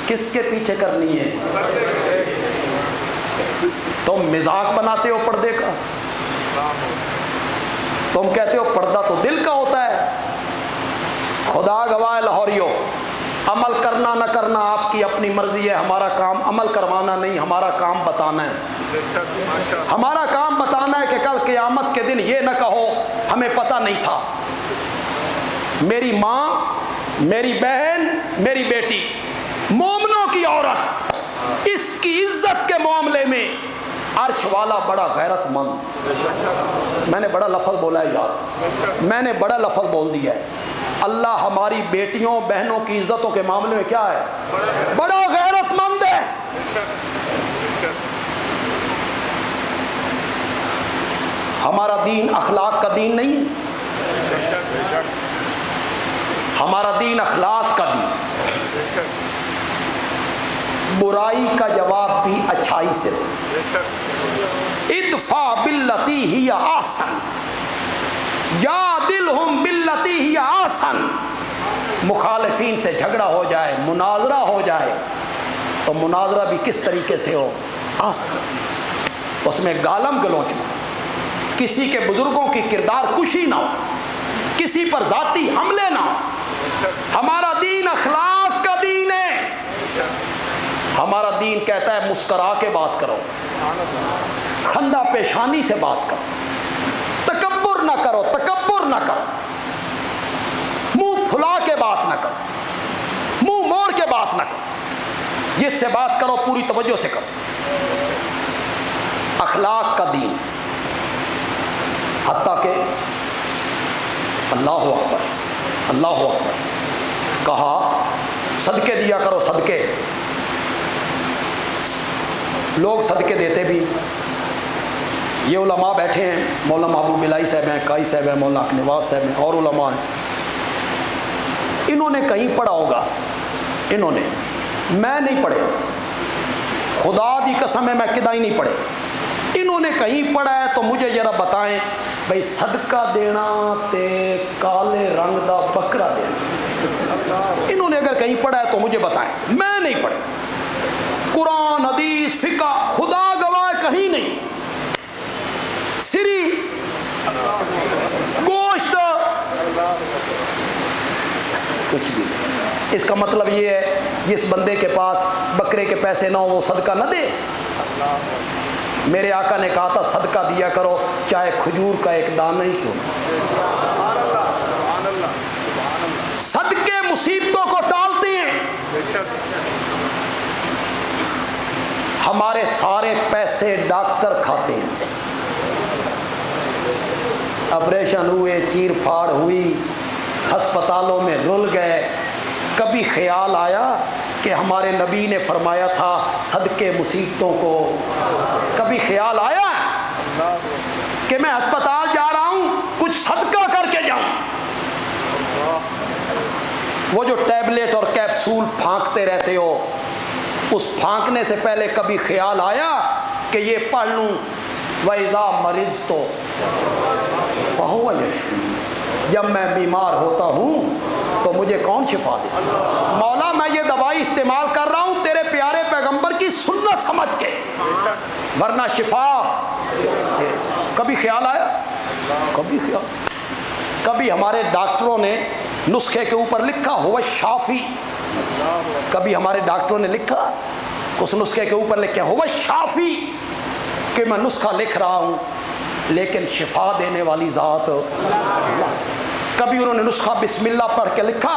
کس کے پیچھے کرنی ہے؟ تم مذاق بناتے ہو پردے کا. تم کہتے ہو پردہ تو دل کا ہوتا ہے. خدا گواہ لاہوریو، عمل کرنا نہ کرنا آپ کی اپنی مرضی ہے. ہمارا کام عمل کروانا نہیں، ہمارا کام بتانا ہے. ہمارا کام بتانا ہے کہ کل قیامت کے دن یہ نہ کہو ہمیں پتہ نہیں تھا. میری ماں، میری بہن، میری بیٹی، مومنوں کی عورت، اس کی عزت کے معاملے میں عرش والا بڑا غیرت مند. میں نے بڑا لفظ بولا ہے یار، میں نے بڑا لفظ بول دیا ہے. اللہ ہماری بیٹیوں بہنوں کی عزتوں کے معاملے میں کیا ہے؟ بڑا غیرت مند ہے. ہمارا دین اخلاق کا دین نہیں ہے. ہمارا دین اخلاق کا دین، برائی کا جواب بھی اچھائی سے دو، ادفع باللتی ہی احسن جادلہم باللتی ہی احسن۔ مخالفین سے جھگڑا ہو جائے، مناظرہ ہو جائے تو مناظرہ بھی کس طریقے سے ہو؟ آسان، اس میں گالم گلوچ نہ ہو، کسی کے بزرگوں کی کردار کشی نہ ہو، کسی پر ذاتی حملے نہ ہو۔ ہمارا دین اخلاق کا دین ہے۔ ہمارا دین کہتا ہے مسکرا کے بات کرو، خندہ پیشانی سے بات کرو، تکبر نہ کرو، تکبر نہ کرو، منہ پھلا کے بات نہ کرو، منہ موڑ کے بات نہ کرو، جس سے بات کرو پوری توجہ سے کرو۔ اخلاق کا دین، حتیٰ کہ اللہ اکبر اللہ اکبر کہا صدقے دیا کرو، صدقے۔ لوگ صدقے دیتے بھی، یہ علماء بیٹھے ہیں، مولانا محبوب الہی صاحب ہیں، کائی صاحب ہیں، مولانا نواز صاحب ہیں، اور علماء ہیں، انہوں نے کہیں پڑھا ہوگا، انہوں نے، میں نہیں پڑھے، خدا دی قسم ہے میں کدا ہی نہیں پڑھے، انہوں نے کہیں پڑھا ہے تو مجھے ذرا بتائیں بھئی صدقہ دینا تے کالے رنگ دا بکرا دینا، انہوں نے اگر کہیں پڑھا ہے تو مجھے بتائیں، میں نہیں پڑھے۔ قرآن حدیث فقہ خدا گواہ کہیں نہیں، سری گوشت کچھ بھی نہیں۔ اس کا مطلب یہ ہے جس بندے کے پاس بکرے کے پیسے نہ ہو وہ صدقہ نہ دے؟ میرے آقا نے کہا تھا صدقہ دیا کرو چاہے کھجور کا ایک دانہ ہی کیوں نہ۔ صدقے مصیبتوں کو ٹالتے ہیں۔ ہمارے سارے پیسے ڈاکٹر کھاتے ہیں، آپریشن ہوئے، چیر پھاڑ ہوئی، ہسپتالوں میں رل گئے، کبھی خیال آیا کہ ہمارے نبی نے فرمایا تھا صدقے مصیبتوں کو؟ کبھی خیال آیا کہ میں ہسپتال جا رہا ہوں کچھ صدقہ کر کے جاؤں؟ وہ جو ٹیبلٹ اور کیپسول پھانکتے رہتے ہو، اس پھانکنے سے پہلے کبھی خیال آیا کہ یہ پڑھ لوں وَإِذَا مَرِضْتُ فَهُوَ يَشْفِينِ، جب میں بیمار ہوتا ہوں تو مجھے کون شفا دے؟ مولا میں یہ دوائی استعمال کر رہا ہوں تیرے پیارے پیغمبر کی سنت سمجھ کے، ورنہ شفا کبھی خیال آیا؟ کبھی خیال؟ کبھی ہمارے ڈاکٹروں نے نسخے کے اوپر لکھا ہوا شافی، کبھی ہمارے ڈاکٹروں نے لکھا اس نسخے کے اوپر لکھا ہوا شافی کہ میں نسخہ لکھ رہا ہوں لیکن شفا دینے والی ذات اللہ۔ کبھی انہوں نے نسخہ بسم اللہ پڑھ کے لکھا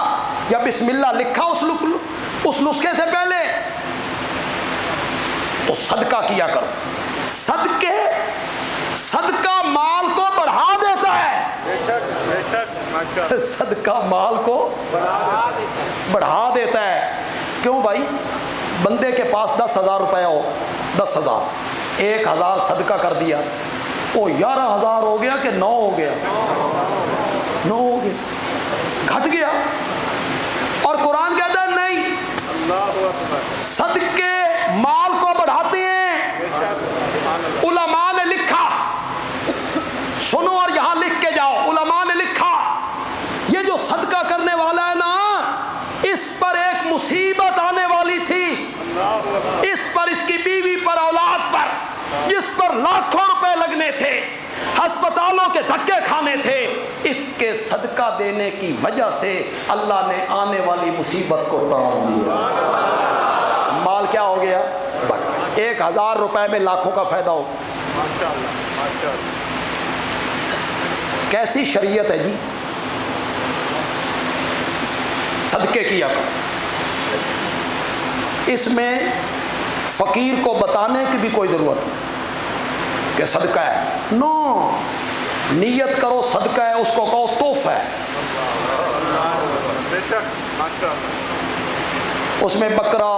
یا بسم اللہ لکھا اس نسخے سے پہلے، تو صدقہ کیا کرو۔ صدقہ مال کو بڑھا دیتا ہے، صدقہ مال کو بڑھا دیتا ہے۔ کیوں بھائی؟ بندے کے پاس 10,000 روپے ہو، 10,000، 1,000 صدقہ کر دیا، وہ 11,000 ہو گیا کہ 9 ہو گیا؟ 9 ہو گیا، گھٹ گیا۔ اور قرآن کہتا ہے نہیں، صدقے مال کو بڑھاتے ہیں۔ علماء نے لکھا، سنو اور یہاں لکھ کے جاؤ، علماء نے لکھا یہ جو صدقہ کرنے والا ہے نا، اس پر ایک مصیبت آنے والی تھی، اس پر، اس کی بیوی پر، اولاد پر، جس پر لاکھوں روپے لگنے تھے، ہسپتالوں کے دھکے کھانے تھے، اس کے صدقہ دینے کی وجہ سے اللہ نے آنے والی مصیبت کو ٹال دیا۔ مال کیا ہو گیا؟ 1,000 روپے میں لاکھوں کا فائدہ ہو۔ کیسی شریعت ہے جی؟ صدقے کیا کرو۔ اس میں فقیر کو بتانے کی بھی کوئی ضرورت نہیں کہ صدقہ ہے، نو، نیت کرو صدقہ ہے، اس کو کہو تحفہ ہے۔ اس میں بکرا،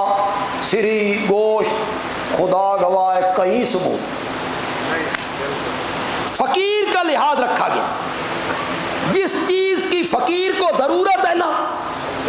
سری، گوشت، خدا گواہ ہے کہیں ثبوت، فقیر کا لحاظ رکھا گیا۔ جس چیز کی فقیر کو ضرورت ہے نا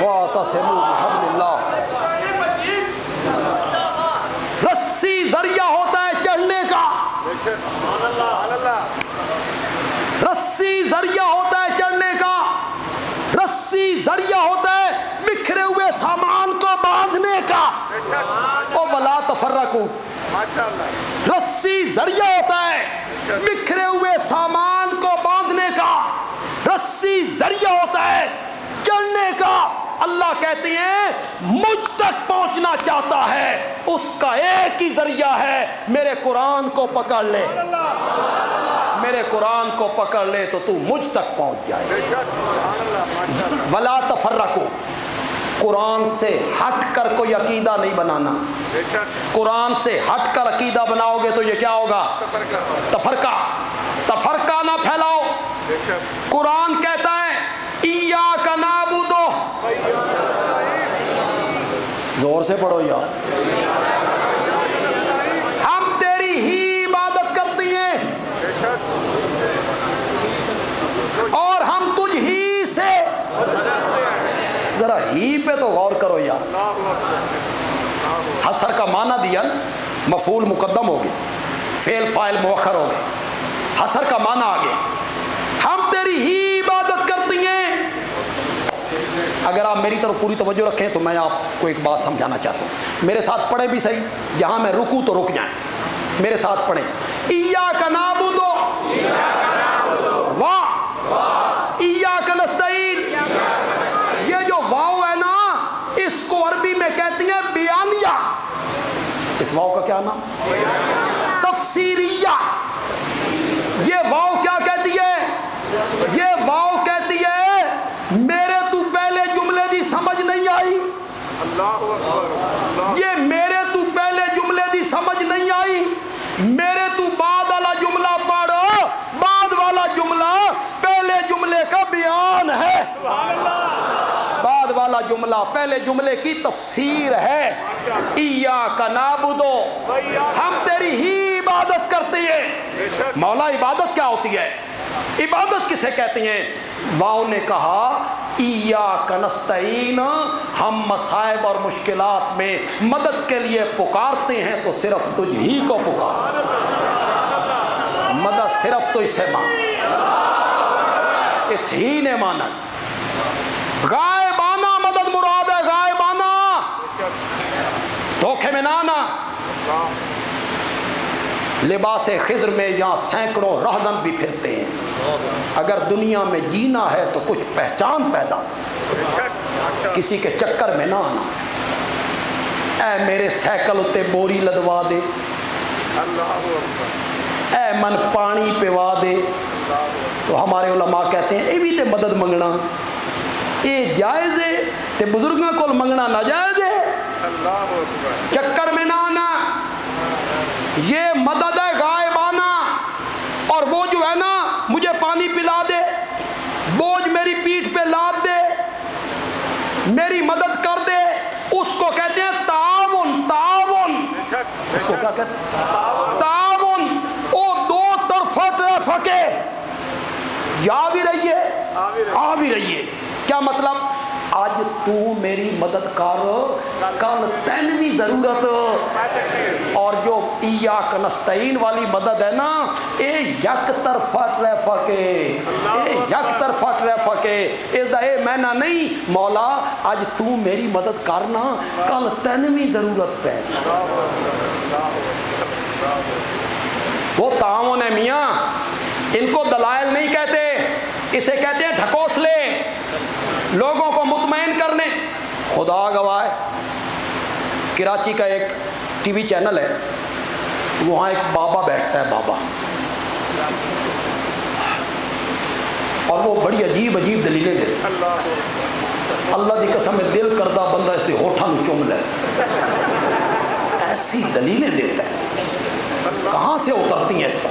واعتصموا بحبل اللہ. رسی ذریعہ ہوتا ہے چڑھنے کا. رسی ذریعہ ہوتا ہے چڑھنے کا. رسی ذریعہ ہوتا ہے بکھرے ہوئے سامان کو باندھنے کا. او ولا تفرقوا. رسی ذریعہ ہوتا ہے بکھرے ہوئے سامان کو باندھنے کا. رسی ذریعہ ہوتا ہے چڑھنے کا. اللہ کہتے ہیں مجھ تک پہنچنا چاہتا ہے اس کا ایک ہی ذریعہ ہے, میرے قرآن کو پکڑ لے. میرے قرآن کو پکڑ لے تو تو مجھ تک پہنچ جائے. ولا تفرقوا. قرآن سے ہٹ کر کوئی عقیدہ نہیں بنانا. قرآن سے ہٹ کر عقیدہ بناؤ گے تو یہ کیا ہوگا؟ تفرقہ. تفرقہ نہ پھیلاؤ. قرآن کہتا ہے ایاک نعبد. زور سے پڑھو یار. ہم تیری ہی عبادت کرتے ہیں اور ہم تجھ ہی سے. ذرا ہی پہ تو غور کرو یار. حسر کا معنی دیا, مفعول مقدم ہو گئے, فعل فاعل مؤخر ہو گئے, حسر کا معنی آ گیا. ہم تیری ہی عبادت کرتی ہیں. اگر آپ میری طرف پوری توجہ رکھیں تو میں آپ کو ایک بات سمجھانا چاہتا ہوں. میرے ساتھ پڑھیں بھی صحیح, جہاں میں رکوں تو رک جائیں. میرے ساتھ پڑھیں ایاک نعبد و ایاک نستعین. یہ جو واو ہے نا, اس کو عربی میں کہتی ہیں بیانیہ. اس واو کا کیا نام؟ تفسیریہ. یہ واو کیا کہتی ہے؟ یہ واو کہتی ہے میرے تو پہلے جملے دی سمجھ نہیں آئی. یہ میرے تو پہلے جملے دی سمجھ نہیں آئی, میرے تو بعد والا جملہ پڑھو. بعد والا جملہ پہلے جملے کا بیان ہے. بعد والا جملہ پہلے جملے کی تفسیر ہے. ایاک نعبد, ہم تیری ہی عبادت کرتے ہیں. مولا عبادت کیا ہوتی ہے؟ عبادت کسے کہتے ہیں؟ واؤ نے کہا ایاک نستعین, ہم مصائب اور مشکلات میں مدد کے لیے پکارتے ہیں تو صرف تجھ ہی کو پکار. مدد صرف تو اس سے مانگ. اس ہی نے مانا. غائبانہ مدد مراد ہے, غائبانہ, دھوکے میں نہ آنا. لباس خضر میں یہاں سینکڑوں رہزن بھی پھرتے ہیں. اگر دنیا میں جینا ہے تو کچھ پہچان پیدا, کسی کے چکر میں نہ آنا. اے میرے سائیکل اتے بوری لدوا دے, اے من پانی پوا دے. تو ہمارے علماء کہتے ہیں یہ بھی تے مدد منگنا یہ جائز ہے, تے بزرگوں کو منگنا ناجائز ہے. چکر میں نہ آنا. یہ مدد ہے غائبانہ. اور وہ جو ہے نا مجھے پانی پلا دے, بوجھ میری پیٹھ پہ لاد دے, میری مدد کر دے, اس کو کہتے ہیں تعاون. تعاون اس کو کیا کہتے ہیں؟ تعاون. او دو طرفہ ٹریفکے, یا بھی رہیے آ بھی رہیے. کیا مطلب؟ آج تو میری مدد کر, کل تین بھی ضرورت. اور جو ایاک نستعین والی مدد ہے نا, اے یک طرفہ ٹریفک ہے, اے یک طرفہ ٹریفک ہے. اس دا اے معنی نہیں مولا آج تو میری مدد کرنا, کل تین بھی ضرورت پہ. وہ تعاون ہے میاں. ان کو دلائل نہیں کہتے, اسے کہتے ہیں ڈھکوسلے, لوگوں کو مطمئن کرنے. خدا گواہ ہے, کراچی کا ایک ٹی وی چینل ہے, وہاں ایک بابا بیٹھتا ہے, بابا, اور وہ بڑی عجیب عجیب دلیلیں دیتے. اللہ دی قسم ہے دل کردہ بندہ اس کے ہوٹھاں نو چوم لے, ایسی دلیلیں دیتا ہے, کہاں سے اترتی ہیں اس پر.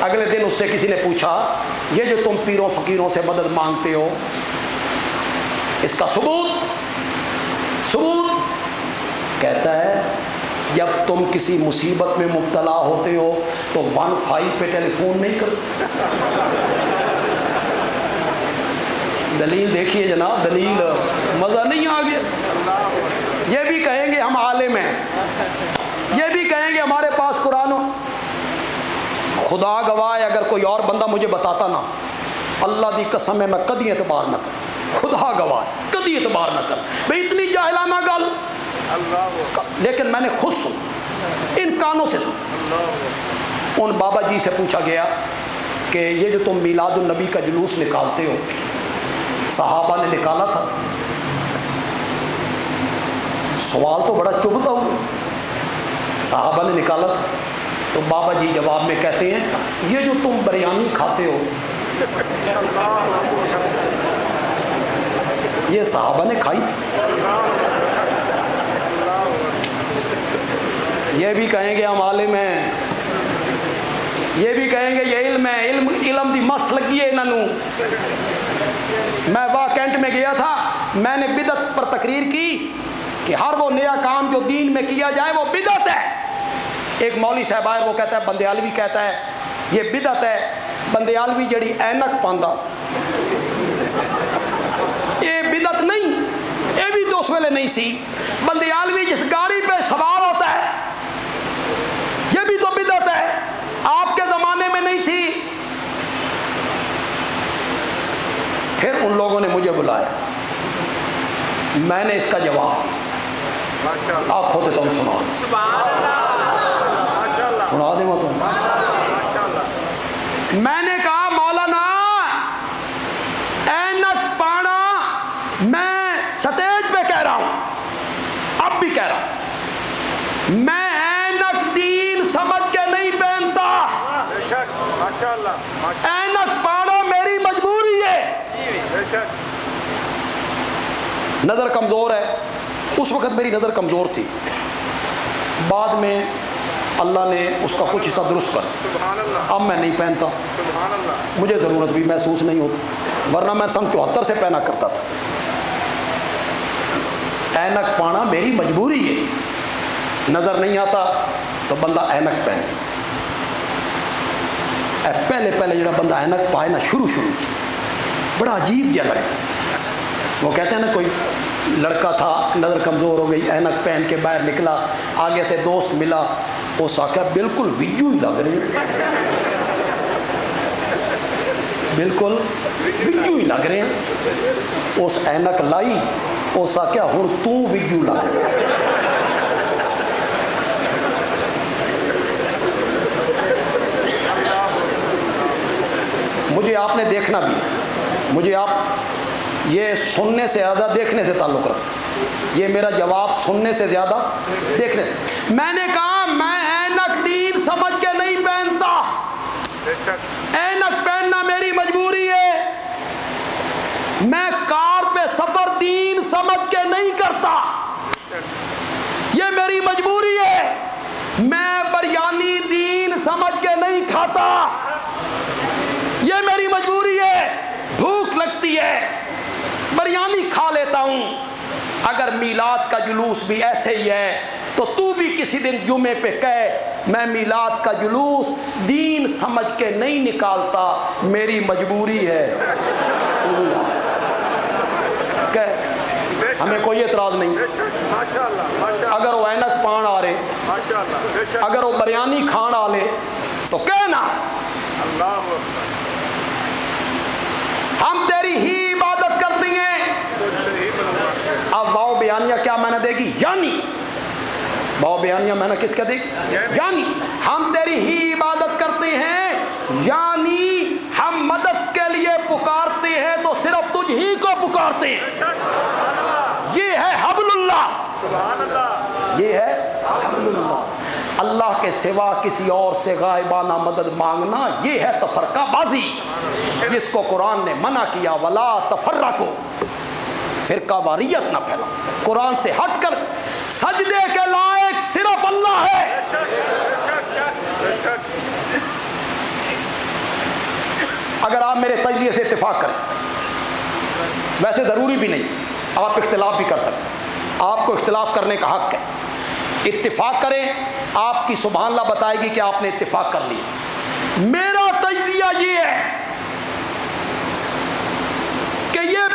اگلے دن اس سے کسی نے پوچھا یہ جو تم پیروں فقیروں سے مدد مانگتے ہو اس کا ثبوت. کہتا ہے جب تم کسی مصیبت میں مبتلا ہوتے ہو تو 15 پہ ٹیلی فون نہیں کرتے. دلیل دیکھیے جناب، دلیل، مزہ نہیں آ گیا؟ یہ بھی کہیں گے ہم عالم ہیں، یہ بھی کہیں گے ہمارے پاس قرآن ہو۔ خدا گواہ اگر کوئی اور بندہ مجھے بتاتا نا، اللہ دی قسم ہے میں کدی اعتبار نہ کروں، خدا گواہ کدی اعتبار نہ کر بھئی اتنی جاہلانہ گل، لیکن میں نے خود سن، ان کانوں سے سن۔ ان بابا جی سے پوچھا گیا کہ یہ جو تم میلاد النبی کا جلوس نکالتے ہو، صحابہ نے نکالا تھا؟ سوال تو بڑا چبھتا ہوا، صحابہ نے نکالا تھا؟ تو بابا جی جواب میں کہتے ہیں یہ جو تم بریانی کھاتے ہو یہ صحابہ نے کھائی تھی۔ یہ بھی کہیں گے ہم عالم ہیں، یہ بھی کہیں گے یہ علم ہے، علم دی مس لگی ہے انہوں۔ میں واہ کینٹ میں گیا تھا، میں نے بدعت پر تقریر کی کہ ہر وہ نیا کام جو دین میں کیا جائے وہ بدعت ہے۔ ایک مولوی صاحب آئے، وہ کہتا ہے، بندیالوی کہتا ہے یہ بدعت ہے۔ بندیالوی جڑی اینک پاندہ یہ بدعت نہیں، یہ بھی تو اس ویلے نہیں سی۔ بندیالوی جس گاڑی پہ سوار ہوتا ہے یہ بھی تو بدعت ہے، آپ کے زمانے میں نہیں تھی۔ پھر ان لوگوں نے مجھے بلایا، میں نے اس کا جواب آپ ہوتے تم سنا دیں وہ تم۔ میں نے کہا مولانا اینک پانا میں سٹیج پہ کہہ رہا ہوں، اب بھی کہہ رہا ہوں، میں اینک دین سمجھ کے نہیں پہنتا، اینک پانا میری مجبوری ہے۔ نظر کمزور ہے، اس وقت میری نظر کمزور تھی، بعد میں اللہ نے اس کا کچھ حصہ درست کر، اب میں نہیں پہنتا، مجھے ضرورت بھی محسوس نہیں ہوتی، ورنہ میں سن 74 سے پہنا کرتا تھا۔ اینک پانا میری مجبوری ہے، نظر نہیں آتا تو بندہ اینک پہنے۔ پہلے پہلے جڑا بندہ اینک پائے نا شروع بڑا عجیب جا لگتا، وہ کہتے ہیں نا کوئی لڑکا تھا نظر کمزور ہو گئی، اینک پہن کے باہر نکلا، آگے سے دوست ملا، اس آخیا بالکل ویجو ہی لگ رہے ہیں، بالکل ویجو ہی لگ رہے ہیں۔ اس اینک لائی، اس آخیا ہوں تو ویجو لگ رہے ہیں۔ مجھے آپ نے دیکھنا بھی، مجھے آپ یہ سننے سے زیادہ دیکھنے سے تعلق رکھتا، یہ میرا جواب سننے سے زیادہ دیکھنے سے۔ میں نے کہا میں اینک دین سمجھ کے نہیں پہنتا، اینک پہننا میری مجبوری ہے، میں کار پہ سفر دین سمجھ کے نہیں کرتا، یہ میری مجبوری ہے، میں بریانی دین سمجھ کے نہیں کھاتا، یہ میری مجبوری ہے، بھوک لگتی ہے بریانی کھا لیتا ہوں۔ اگر میلاد کا جلوس بھی ایسے ہی ہے تو بھی کسی دن جمعے پہ کہے میں میلاد کا جلوس دین سمجھ کے نہیں نکالتا، میری مجبوری ہے، کہ ہمیں کوئی اعتراض نہیں۔ اگر وہ اینک پان آ رہے، اگر وہ بریانی کھان آ لے تو کہنا ہم تیری ہی عبادت کرتے ہیں۔ اب باؤ بیانیہ کیا معنی دے گی؟ یعنی باؤ بیانیہ معنی کس کا دے گی؟ یعنی ہم تیری ہی عبادت کرتے ہیں، یعنی ہم مدد کے لیے پکارتے ہیں تو صرف تجھ ہی کو پکارتے ہیں۔ یہ ہے حبل اللہ، یہ ہے حبل اللہ، اللہ کے سوا کسی اور سے غائبانہ مدد مانگنا یہ ہے تفرقہ بازی، جس کو قرآن نے منع کیا، ولا تفرقو، فرقہ واریت نہ پھیلا۔ قرآن سے ہٹ کر سجدے کے لائق صرف اللہ ہے۔ اگر آپ میرے تجزیے سے اتفاق کریں، ویسے ضروری بھی نہیں، آپ اختلاف بھی کر سکتے، آپ کو اختلاف کرنے کا حق ہے، اتفاق کریں، آپ کی سبحان اللہ بتائے گی کہ آپ نے اتفاق کر لیا۔ میرا تجزیہ یہ ہے کہ یہ